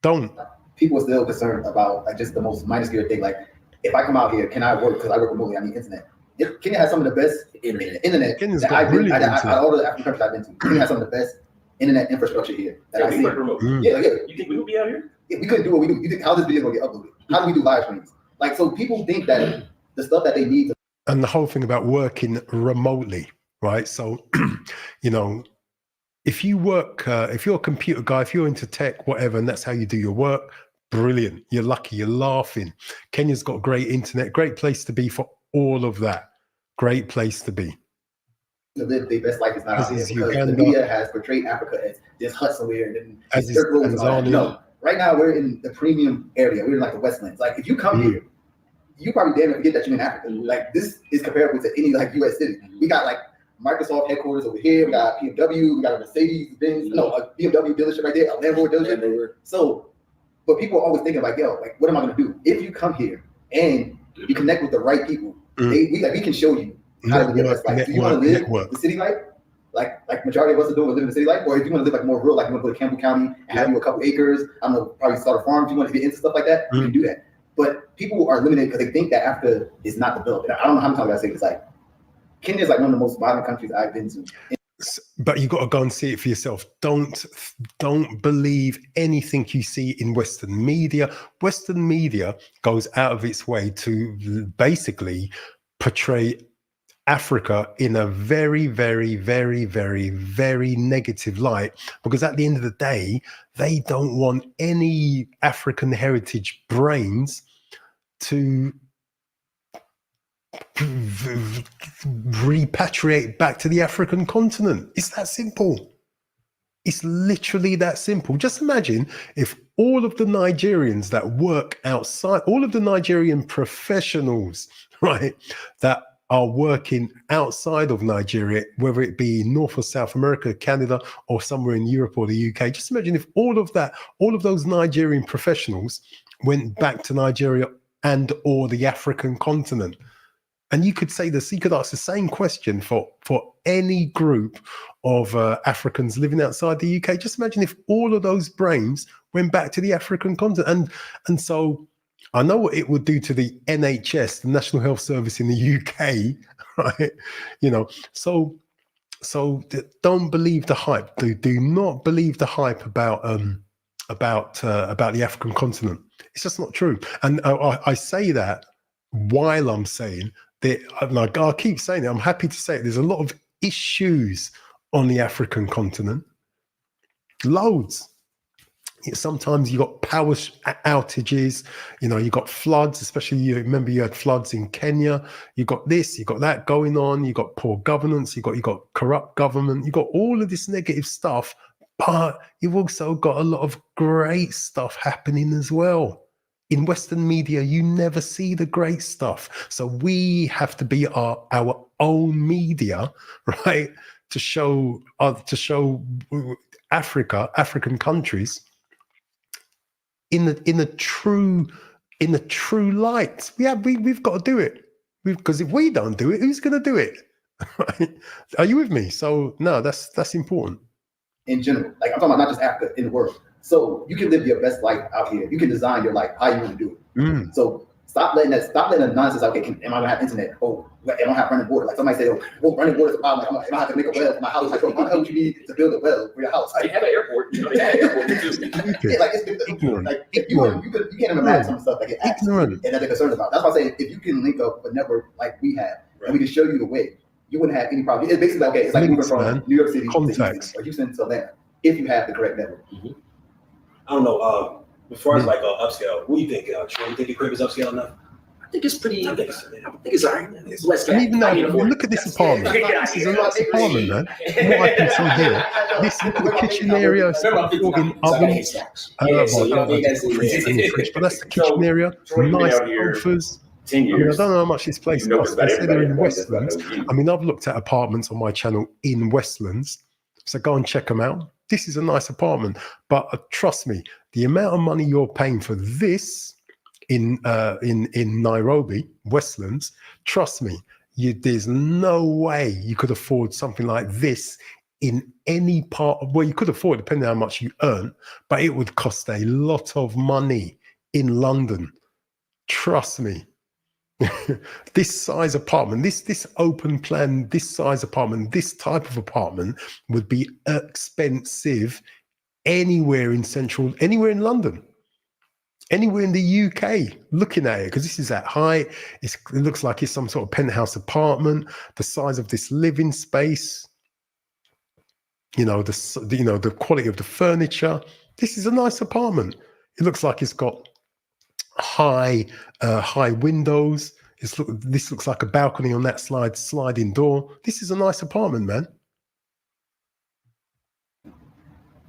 Don't. People are still concerned about like just the most minuscule thing. Like, if I come out here, can I work? Because I work remotely, I need internet. Kenya has some of the best internet. Kenya's got brilliant internet. All the African countries I've been to, Kenya has some of the best internet infrastructure here that I see. Yeah. You think we will be out here? Yeah, we couldn't do what we do. You think how this video gonna get uploaded? How do we do live streams? Like, so people think that the stuff that they need to. And the whole thing about working remotely, right? So, if you work, if you're a computer guy, if you're into tech, whatever, and that's how you do your work, brilliant. You're lucky. You're laughing. Kenya's got great internet, great place to be for all of that. Great place to be. To live their best life is not out here because the media has portrayed Africa as this hut somewhere and then no. Right now we're in the premium area. We're in like the Westlands. Like if you come here, you probably damn near forget that you're in Africa. Like this is comparable to any like U.S. city. We got like Microsoft headquarters over here. We got BMW. We got a Mercedes Benz. No, a BMW dealership right there. A Land Rover dealership. So, but people are always thinking like, yo, like, what am I gonna do if you come here and you connect with the right people? We can show you how to live the best life. Do you want to live the city life? Like majority of us are doing, live in the city life, or if you want to live like more rural, like you want to go to Campbell County and have you a couple acres, I don't know, probably start a farm. If you want to get into stuff like that, you can do that. But people are limited because they think that Africa is not developed. And I don't know how many times I say this. Like Kenya is like one of the most violent countries I've been to. But you got to go and see it for yourself. Don't believe anything you see in Western media. Western media goes out of its way to basically portray Africa in a very, very, very, very, very negative light, because at the end of the day, they don't want any African heritage brains to repatriate back to the African continent. It's that simple. It's literally that simple. Just imagine if all of the Nigerians that work outside, all of the Nigerian professionals, right, that are working outside of Nigeria, whether it be North or South America, Canada, or somewhere in Europe or the UK. Just imagine if all of those Nigerian professionals went back to Nigeria and or the African continent. And you could say this, you could ask the same question for any group of Africans living outside the UK. Just imagine if all of those brains went back to the African continent. And so I know what it would do to the NHS, the National Health Service in the UK, right? You know, so don't believe the hype. Do not believe the hype about the African continent. It's just not true. And I say that while I'm saying that, like I keep saying it, I'm happy to say it. There's a lot of issues on the African continent, loads. Sometimes you got power outages, you know, you got floods, especially you remember you had floods in Kenya. You got this, you got that going on. You got poor governance. You got corrupt government. You got all of this negative stuff, but you've also got a lot of great stuff happening as well. In Western media, you never see the great stuff. So we have to be our own media, right, to show African countries in the true light. We've got to do it, because if we don't do it, who's going to do it? Right? Are you with me? So no, that's important. In general, like I'm talking about not just Africa, in the world. So you can live your best life out here. You can design your life how you want to do it. So stop letting the nonsense. Okay, am I gonna have internet? Oh, am I have running water? Like somebody said, oh, running water is a problem. Like, am I have to make a well for my house? Like, how would you need to build a well for your house? Like, you have an airport. You know, they have an airport too. Yeah, like it's ignorant. Like you can't even imagine some stuff that get asked and that they're concerned about. That's why I say if you can link up a network like we have, and we can show you the way, you wouldn't have any problem. It's basically okay. It's like moving from New York City to Houston, or Houston to Atlanta, if you have the correct network. I don't know. As far as like upscale, what do you think? Troy, you think your crib is upscale enough? I think it's pretty. I think it's all right. It's less. And even though, look at this apartment. This is a nice apartment, man. From what I can see here, look at the kitchen area. Talking ovens. But that's the kitchen area. Nice sofas. 10 years. I don't know how much this place costs. They say they're in Westlands. I mean, I've looked at apartments on my channel in Westlands, so go and check them out. This is a nice apartment, but trust me, the amount of money you're paying for this in Nairobi, Westlands, trust me, there's no way you could afford something like this in any part of, well, you could afford it depending on how much you earn, but it would cost a lot of money in London. Trust me. This size apartment, this open plan, this size apartment, this type of apartment would be expensive anywhere in London, anywhere in the UK, looking at it, because this is at height. It looks like it's some sort of penthouse apartment, the size of this living space, the quality of the furniture. This is a nice apartment. It looks like it's got high windows. This looks like a balcony on that sliding door. This is a nice apartment, man.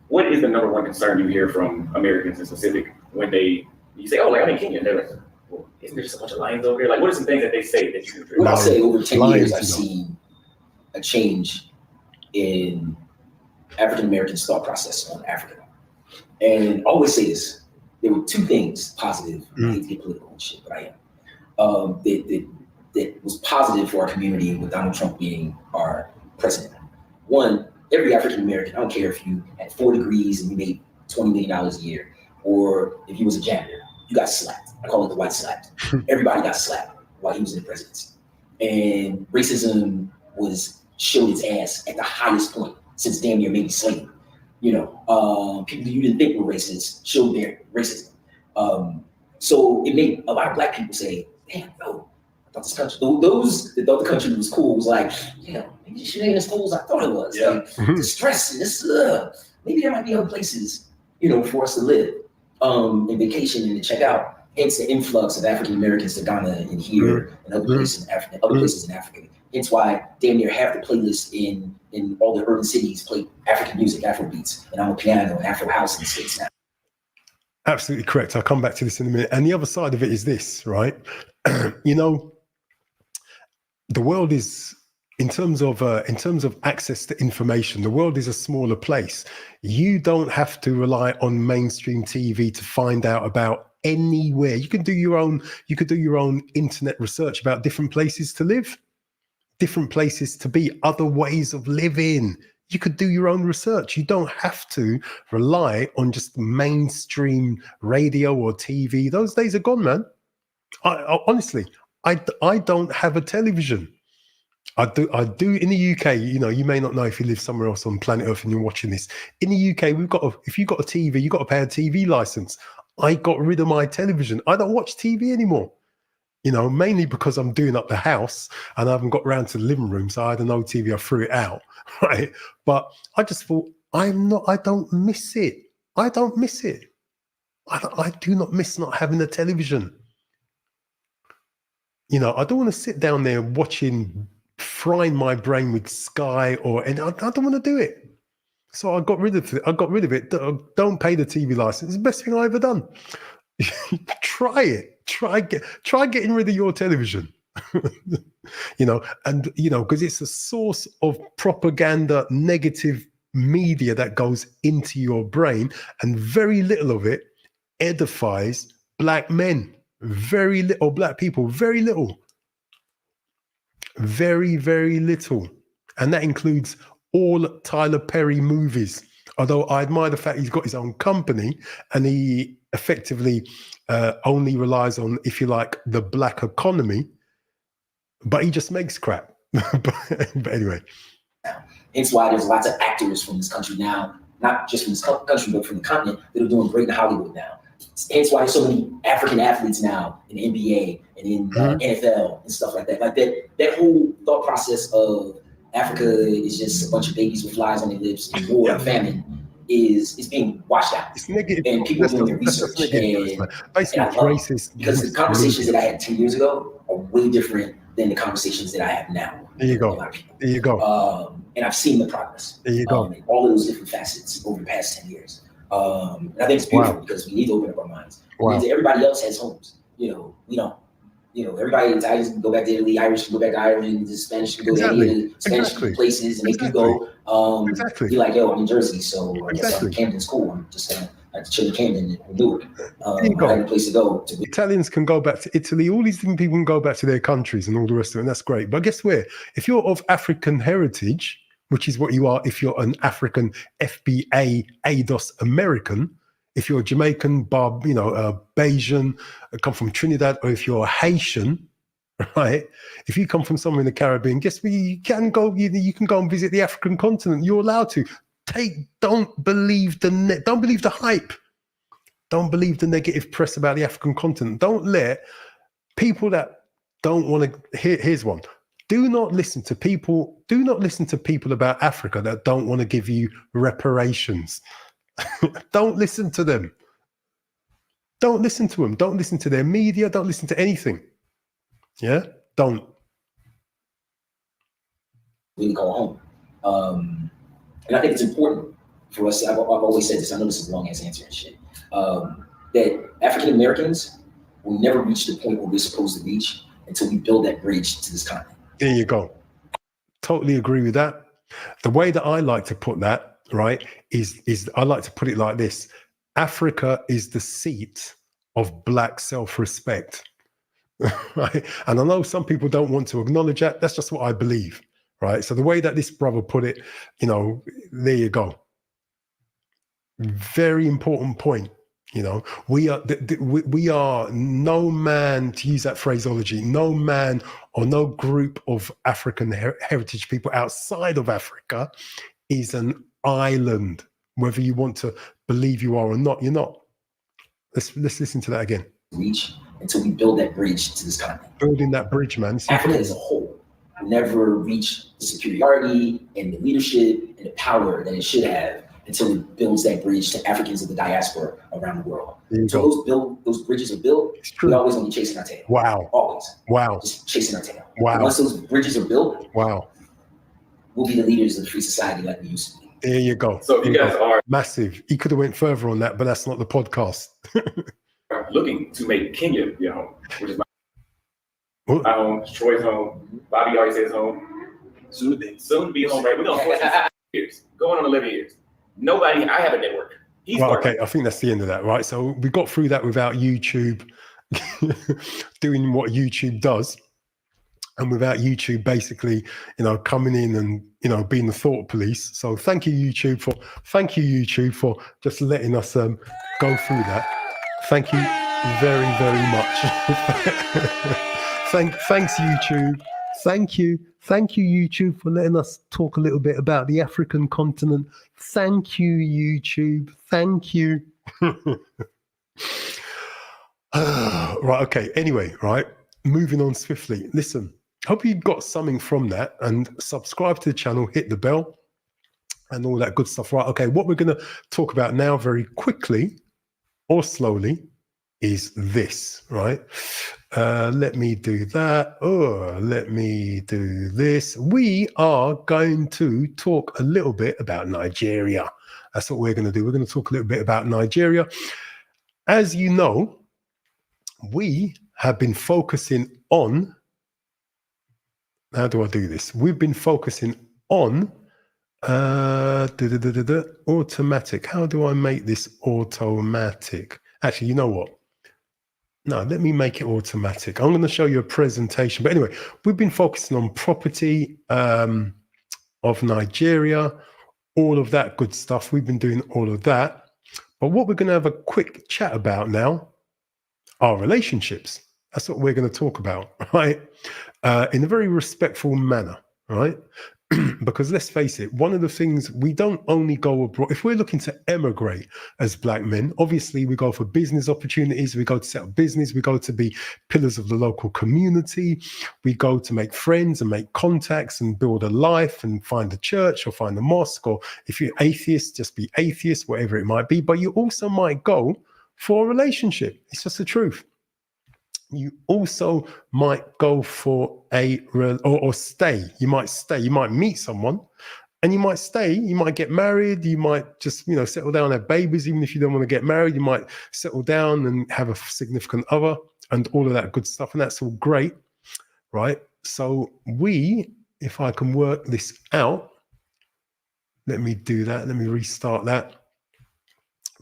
What is the number one concern you hear from Americans in specific when you say, oh, like I'm in Kenya, and they're like, well, isn't there just a bunch of lions over here? Like, what are some things that they say that you can? Well, I'll say over 10 years, I've seen a change in African Americans' thought process on Africa. And I always say this: there were two things positive. I hate to get political and shit, but I am. That was positive for our community with Donald Trump being our president. One, every African American, I don't care if you had 4 degrees and you made $20 million a year, or if you was a janitor, you got slapped. I call it the white slapped. Everybody got slapped while he was in the presidency. And racism showed its ass at the highest point since damn near maybe slavery. People you didn't think were racist showed their racism. So it made a lot of black people say, damn, no, I thought this country, those that thought the country was cool was like, maybe this shit ain't as cool as I thought it was. Yeah. Like, the stress and this, maybe there might be other places, for us to live, and vacation and to check out. Hence the influx of African Americans to Ghana and here and other places in Africa, places in Africa. Hence why damn near half the playlists in all the urban cities play African music, Afro beats, and I'm a piano and Afro house in the States now. Absolutely correct. I'll come back to this in a minute. And the other side of it is this, right? The world is, in terms of access to information, the world is a smaller place. You don't have to rely on mainstream TV to find out about anywhere. You can do your own internet research about different places to live, different places to be, other ways of living. You could do your own research. You don't have to rely on just mainstream radio or TV. Those days are gone, man. I honestly, I don't have a television. I do in the UK. You may not know if you live somewhere else on planet Earth and you're watching this. In the UK, if you've got a TV, you've got to pay a TV license. I got rid of my television. I don't watch TV anymore. Mainly because I'm doing up the house and I haven't got around to the living room. So I had an old TV, I threw it out, right? But I just thought, I don't miss it. I don't miss it. I do not miss not having a television. I don't want to sit down there frying my brain with Sky and I don't want to do it. So I got rid of it. Don't pay the TV license. It's the best thing I've ever done. Try it. Try getting rid of your television. Because it's a source of propaganda, negative media that goes into your brain, and very little of it edifies black men. Very little black people. Very little. Very, very little. And that includes all Tyler Perry movies. Although I admire the fact he's got his own company and he effectively only relies on, if you like, the black economy, but he just makes crap. but anyway. Hence why there's lots of actors from this country now, not just from this country, but from the continent that are doing great in Hollywood now. Hence why there's so many African athletes now in the NBA and in NFL and stuff like that. Like that whole thought process of Africa is just a bunch of babies with flies on their lips and war and famine is being washed out. It's negative. And people are doing their research. And I love it, because the conversations that I had 10 years ago are way different than the conversations that I have now. There you go. There you go. And I've seen the progress. There you go. All of those different facets over the past 10 years. And I think it's beautiful because we need to open up our minds. Everybody else has homes. We don't. Everybody, Italians can go back to Italy, Irish can go back to Ireland, the Spanish can go to any of the Spanish places, and they can go be like, yo, I'm in Jersey, so I guess Camden's cool. I'm just going to chill in Camden and do it. I have a place to go. Italians can go back to Italy. All these different people can go back to their countries and all the rest of it, and that's great. But guess where? If you're of African heritage, which is what you are if you're an African FBA ADOS American, if you're Jamaican, Bayesian, come from Trinidad, or if you're Haitian, right? If you come from somewhere in the Caribbean, guess what? You can go. You can go and visit the African continent. You're allowed to. Don't believe the hype. Don't believe the negative press about the African continent. Don't let people that don't want to. Here's one. Do not listen to people about Africa that don't want to give you reparations. Don't listen to them. Don't listen to them. Don't listen to their media. Don't listen to anything. Yeah? Don't. Really go home. And I think it's important for us. I've always said this. I know this is a long-ass answer and shit. That African Americans will never reach the point where we're supposed to reach until we build that bridge to this continent. There you go. Totally agree with that. The way that I like to put that, right, is I like to put it like this. Africa is the seat of Black self-respect. Right? And I know some people don't want to acknowledge that. That's just what I believe, right? So the way that this brother put it, you know, there you go. Very important point. You know, we are no man, to use that phraseology, no man or no group of African heritage people outside of Africa is an island. Whether you want to believe you are or not, you're not. Let's listen to that again. Reach until we build that bridge to this continent. Building that bridge, man. Africa as a whole will never reach the superiority and the leadership and the power that it should have until it builds that bridge to Africans of the diaspora around the world. So those bridges are built, we always gonna be chasing our tail. Wow. Always. Wow. Just chasing our tail. Wow. And once those bridges are built, wow, we'll be the leaders of the free society like we used to be. There you go. So if you guys are massive, he could have went further on that, but that's not the podcast. looking to make Kenya your home, which is my home, Troy's home, Bobby already says home. Soon to be home, right? We're gonna force years, going on 11 years. Nobody, I have a network. Well, okay, I think that's the end of that, right? So we got through that without YouTube doing what YouTube does, and without YouTube basically, you know, coming in and, you know, being the thought police. So thank you, YouTube, for just letting us go through that. Thank you very, very much. Thanks, YouTube. Thank you, YouTube, for letting us talk a little bit about the African continent. Thank you, YouTube. Thank you. Right, okay. Anyway, right, moving on swiftly. Listen, hope you got something from that, and subscribe to the channel, hit the bell, and all that good stuff. Right, okay, what we're going to talk about now very quickly or slowly is this, right? Let me do that. Oh, let me do this. We are going to talk a little bit about Nigeria. That's what we're going to do. We're going to talk a little bit about Nigeria. As you know, we have been focusing on, how do I do this? We've been focusing on automatic. How do I make this automatic? Actually, you know what? No, let me make it automatic. I'm going to show you a presentation. But anyway, we've been focusing on property of Nigeria, all of that good stuff. We've been doing all of that. But what we're going to have a quick chat about now are relationships. That's what we're going to talk about, right? In a very respectful manner, right? Because let's face it, one of the things, we don't only go abroad. If we're looking to emigrate as Black men, obviously we go for business opportunities, we go to set up business, we go to be pillars of the local community, we go to make friends and make contacts and build a life and find a church or find a mosque, or if you're atheist, just be atheist, whatever it might be. But you also might go for a relationship. It's just the truth. You also might go for or stay. You might stay. You might meet someone and you might stay. You might get married. You might just, you know, settle down, have babies. Even if you don't want to get married, you might settle down and have a significant other and all of that good stuff. And that's all great, right? So if I can work this out, let me do that. Let me restart that.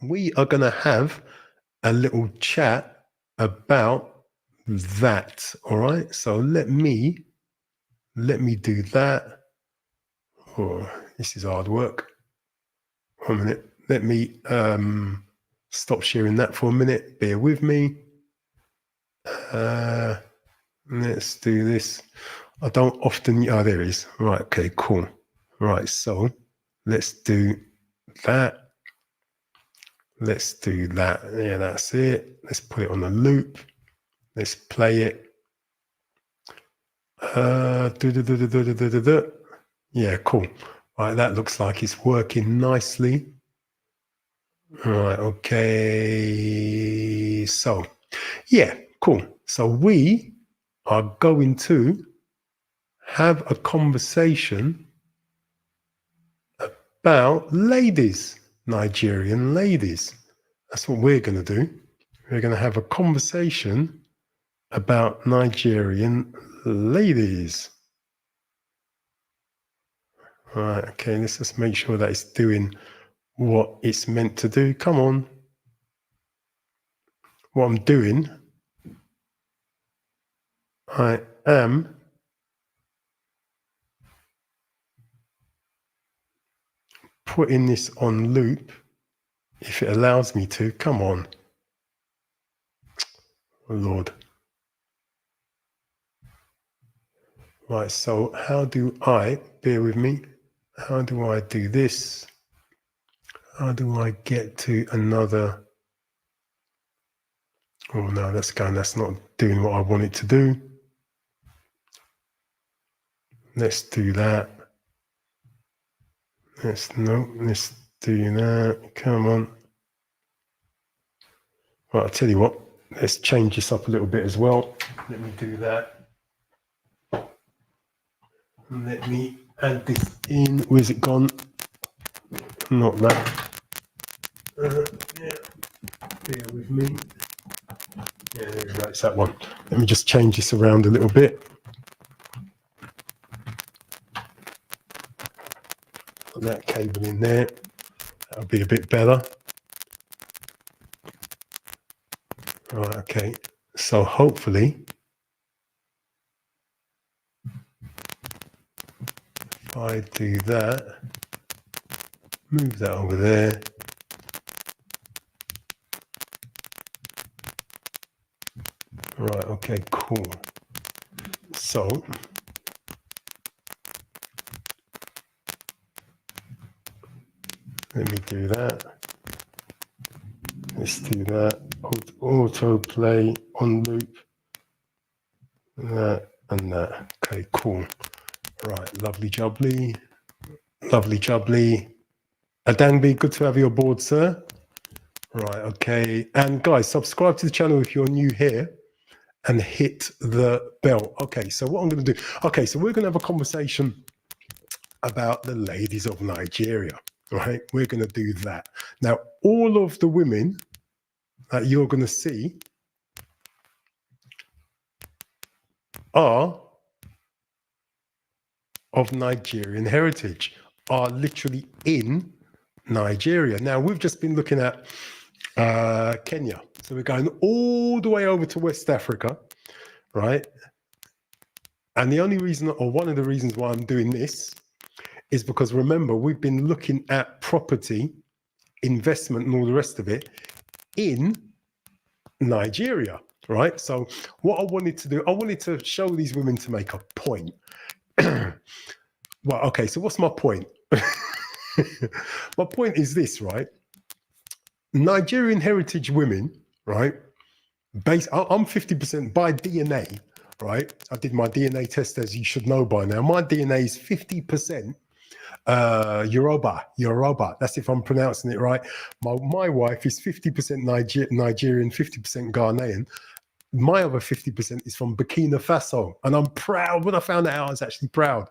We are going to have a little chat about that. All right, so let me do that. Oh, this is hard work. 1 minute. Let me stop sharing that for a minute. Bear with me. Let's do this. I don't often. Oh, there it is. Right. Okay. Cool. Right. So let's do that. Let's do that. Yeah, that's it. Let's put it on a loop. Let's play it. Yeah, cool. Right, that looks like it's working nicely. Right, okay. So, yeah, cool. So we are going to have a conversation about ladies, Nigerian ladies. That's what we're going to do. We're going to have a conversation about Nigerian ladies. All right, okay, let's just make sure that it's doing what it's meant to do. Come on. What I'm doing, I am putting this on loop, if it allows me to. Come on. Oh, Lord. Right, so how do I, bear with me, how do I do this? How do I get to another? Oh no, that's not doing what I want it to do. Let's do that. Let's do that. Come on. Right, I'll tell you what, let's change this up a little bit as well. Let me do that. Let me add this in. Where's it gone? Not that. Yeah. Bear with me. Yeah, there we go. It's that one. Let me just change this around a little bit. Put that cable in there. That'll be a bit better. Right, okay. So hopefully, if I do that, move that over there. Right, okay, cool. So, let me do that. Let's do that. Autoplay on loop. That and that. Okay, cool. Right, lovely jubbly. Lovely jubbly. Adangbi, good to have you aboard, sir. Right, okay. And guys, subscribe to the channel if you're new here and hit the bell. Okay, so what I'm going to do, okay, so we're going to have a conversation about the ladies of Nigeria, right? We're going to do that. Now, all of the women that you're going to see are of Nigerian heritage, are literally in Nigeria. Now, we've just been looking at Kenya. So we're going all the way over to West Africa, right? And the only reason, or one of the reasons why I'm doing this is because, remember, we've been looking at property, investment, and all the rest of it in Nigeria, right? So what I wanted to do, I wanted to show these women to make a point. Well, okay, so what's my point? My point is this, right? Nigerian heritage women, right? I'm 50% by DNA, right? I did my DNA test, as you should know by now. My DNA is 50% Yoruba. That's if I'm pronouncing it right. My wife is 50% Nigerian, 50% Ghanaian. My other 50% is from Burkina Faso. And I'm proud. When I found that out, I was actually proud.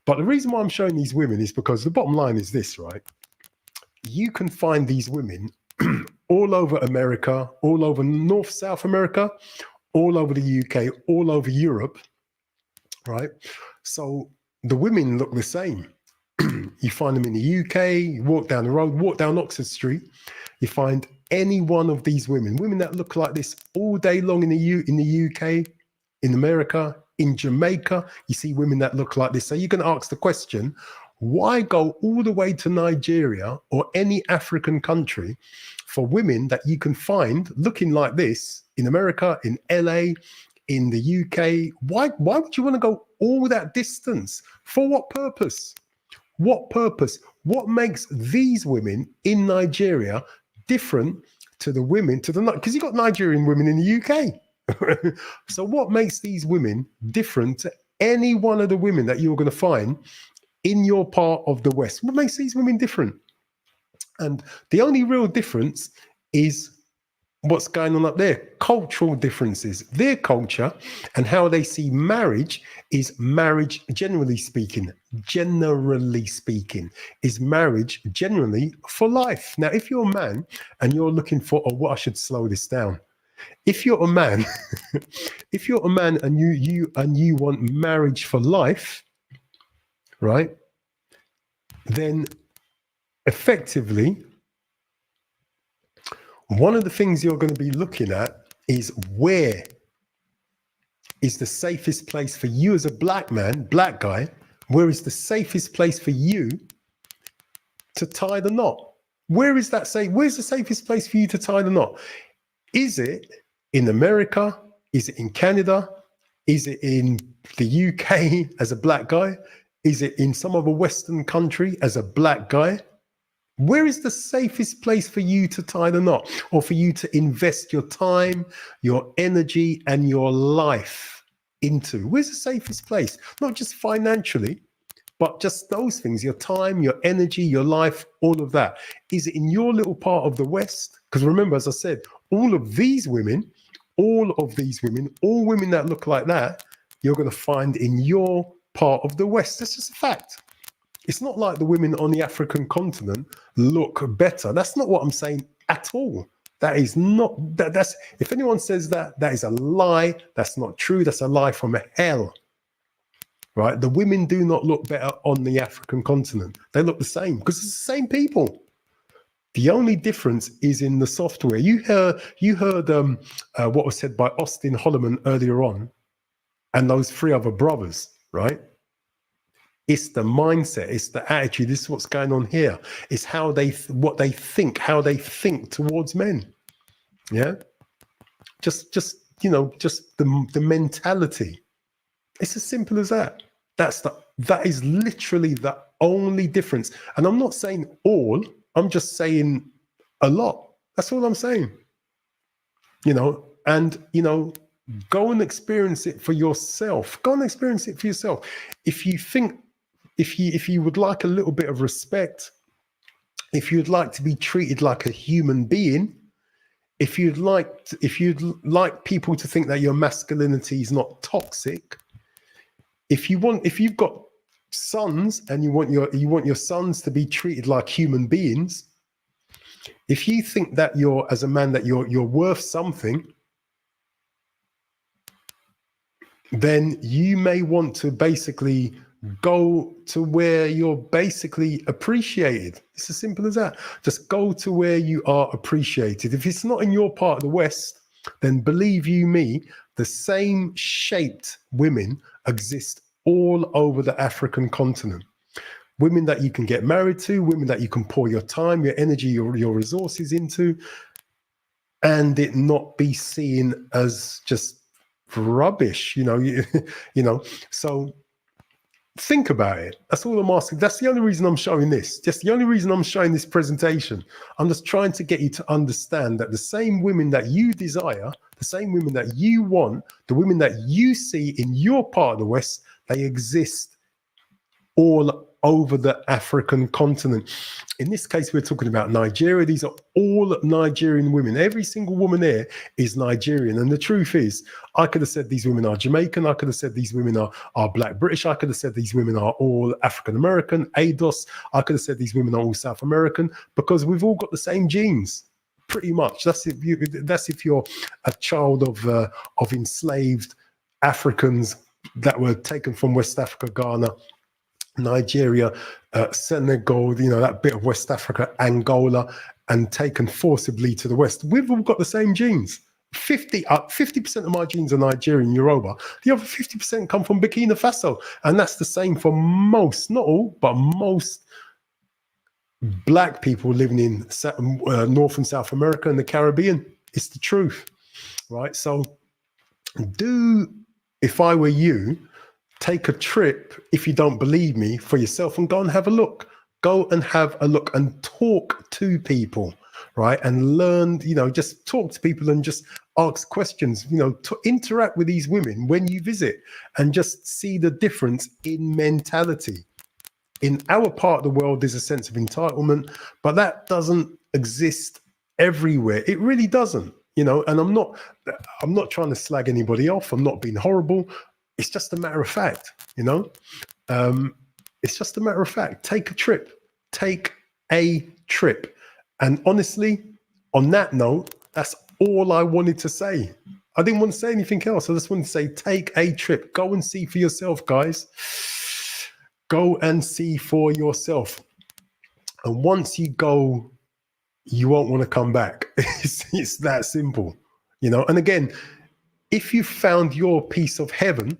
But the reason why I'm showing these women is because the bottom line is this, right? You can find these women all over America, all over North, South America, all over the UK, all over Europe, right? So the women look the same. You find them in the UK, you walk down the road, walk down Oxford Street, you find any one of these women that look like this all day long in the UK, in America, in Jamaica, you see women that look like this. So you can ask the question, why go all the way to Nigeria or any African country for women that you can find looking like this in America, in LA, in the UK? Why would you want to go all that distance? For what purpose? What purpose? What makes these women in Nigeria different to the women, because you've got Nigerian women in the UK. So what makes these women different to any one of the women that you're going to find in your part of the West? What makes these women different? And the only real difference is what's going on up there. Cultural differences. Their culture and how they see marriage is marriage, generally speaking, is marriage generally for life. Now, if you're a man and you're looking for, I should slow this down. If you're a man, and you want marriage for life, right? then effectively, one of the things you're going to be looking at is where is the safest place for you as a black man, black guy, where is the safest place for you to tie the knot? Where is that safe? Where's the safest place for you to tie the knot? Is it in America? Is it in Canada? Is it in the UK as a black guy? Is it in some other Western country as a black guy? Where is the safest place for you to tie the knot, or for you to invest your time, your energy, and your life into? Where's the safest place? Not just financially, but just those things, your time, your energy, your life, all of that. Is it in your little part of the West? Because remember, as I said, all these women, all women that look like that, you're going to find in your part of the West. That's just a fact. It's not like the women on the African continent look better. That's not what I'm saying at all. That is not, that's, if anyone says that, that is a lie. That's not true. That's a lie from hell. Right? The women do not look better on the African continent. They look the same because it's the same people. The only difference is in the software. You heard what was said by Auston Holleman earlier on, and those three other brothers, right? It's the mindset, it's the attitude. This is what's going on here. It's how what they think towards men. Yeah, just the mentality. It's as simple as that. That is literally the only difference. And I'm not saying all. I'm just saying a lot. That's all I'm saying. And go and experience it for yourself. Go and experience it for yourself. If you think, if you would like a little bit of respect, if you'd like to be treated like a human being, if you'd like people to think that your masculinity is not toxic, if you've got sons and you want your sons to be treated like human beings, if you think that as a man that you're worth something, then you may want to basically go to where you're basically appreciated. It's as simple as that. Just go to where you are appreciated. If it's not in your part of the West, then believe you me, the same shaped women exist all over the African continent. Women that you can get married to, women that you can pour your time, your energy, your resources into, and it not be seen as just rubbish, So think about it. That's all I'm asking. That's the only reason I'm showing this. Just the only reason I'm showing this presentation. I'm just trying to get you to understand that the same women that you desire, the same women that you want, the women that you see in your part of the West, they exist all over the African continent. In this case, we're talking about Nigeria. These are all Nigerian women. Every single woman there is Nigerian. And the truth is, I could have said these women are Jamaican. I could have said these women are Black British. I could have said these women are all African American, ADOS. I could have said these women are all South American, because we've all got the same genes. Pretty much. That's if you're a child of enslaved Africans that were taken from West Africa, Ghana, Nigeria, Senegal, that bit of West Africa, Angola, and taken forcibly to the West. We've all got the same genes. 50% of my genes are Nigerian, Yoruba. The other 50% come from Burkina Faso. And that's the same for most, not all, but most Black people living in North and South America and the Caribbean. It's the truth, right? So if I were you, take a trip, if you don't believe me, for yourself and go and have a look. Go and have a look and talk to people, right? And learn, just talk to people and just ask questions, to interact with these women when you visit and just see the difference in mentality. In our part of the world, there's a sense of entitlement, but that doesn't exist everywhere. It really doesn't, and I'm not trying to slag anybody off. I'm not being horrible. It's just a matter of fact, it's just a matter of fact. Take a trip. And honestly, on that note, that's all I wanted to say. I didn't want to say anything else. I just wanted to say, take a trip. Go and see for yourself, guys. Go and see for yourself. And once you go, you won't want to come back. It's that simple, you know. And again, if you found your piece of heaven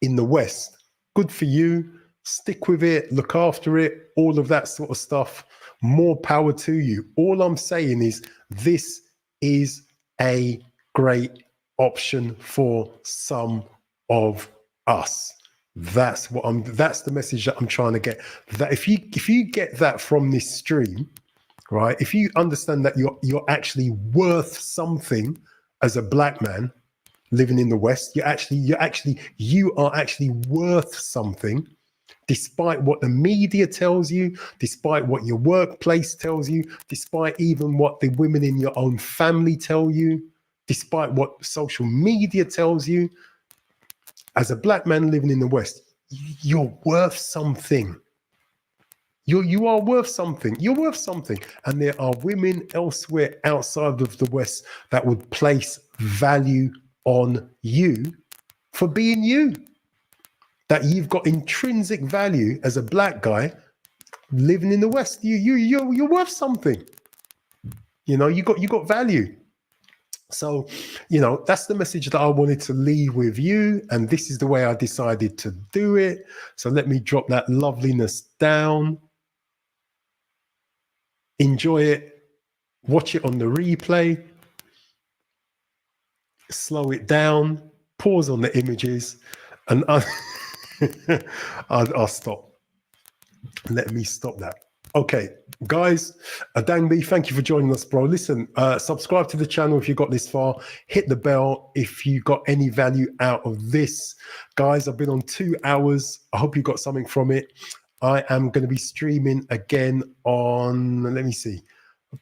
in the West, good for you. Stick with it, look after it, all of that sort of stuff. More power to you. All I'm saying is this is a great option for some of us. That's the message that I'm trying to get. That if you get that from this stream, right? If you understand that you're actually worth something as a black man living in the West, you are actually worth something, despite what the media tells you, despite what your workplace tells you, despite even what the women in your own family tell you, despite what social media tells you. As a black man living in the West, you're worth something. You are worth something. You're worth something. And there are women elsewhere outside of the West that would place value on you for being you. That you've got intrinsic value as a black guy living in the West. You're worth something. You know, you got value. So, you know, that's the message that I wanted to leave with you. And this is the way I decided to do it. So let me drop that loveliness down. Enjoy it. Watch it on the replay. Slow it down. Pause on the images. And I'll stop. Let me stop that. Okay, guys, Adangbi, thank you for joining us, bro. Listen, subscribe to the channel if you got this far. Hit the bell if you got any value out of this. Guys, I've been on 2 hours. I hope you got something from it. I am going to be streaming again on, let me see,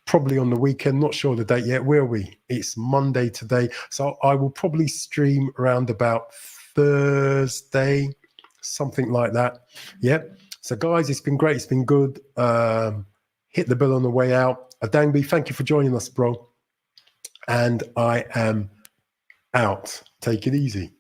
probably on the weekend. Not sure the date yet. Where are we? It's Monday today. So I will probably stream around about Thursday, something like that. Yeah. So guys, it's been great. It's been good. Hit the bell on the way out. Adangbi, thank you for joining us, bro. And I am out. Take it easy.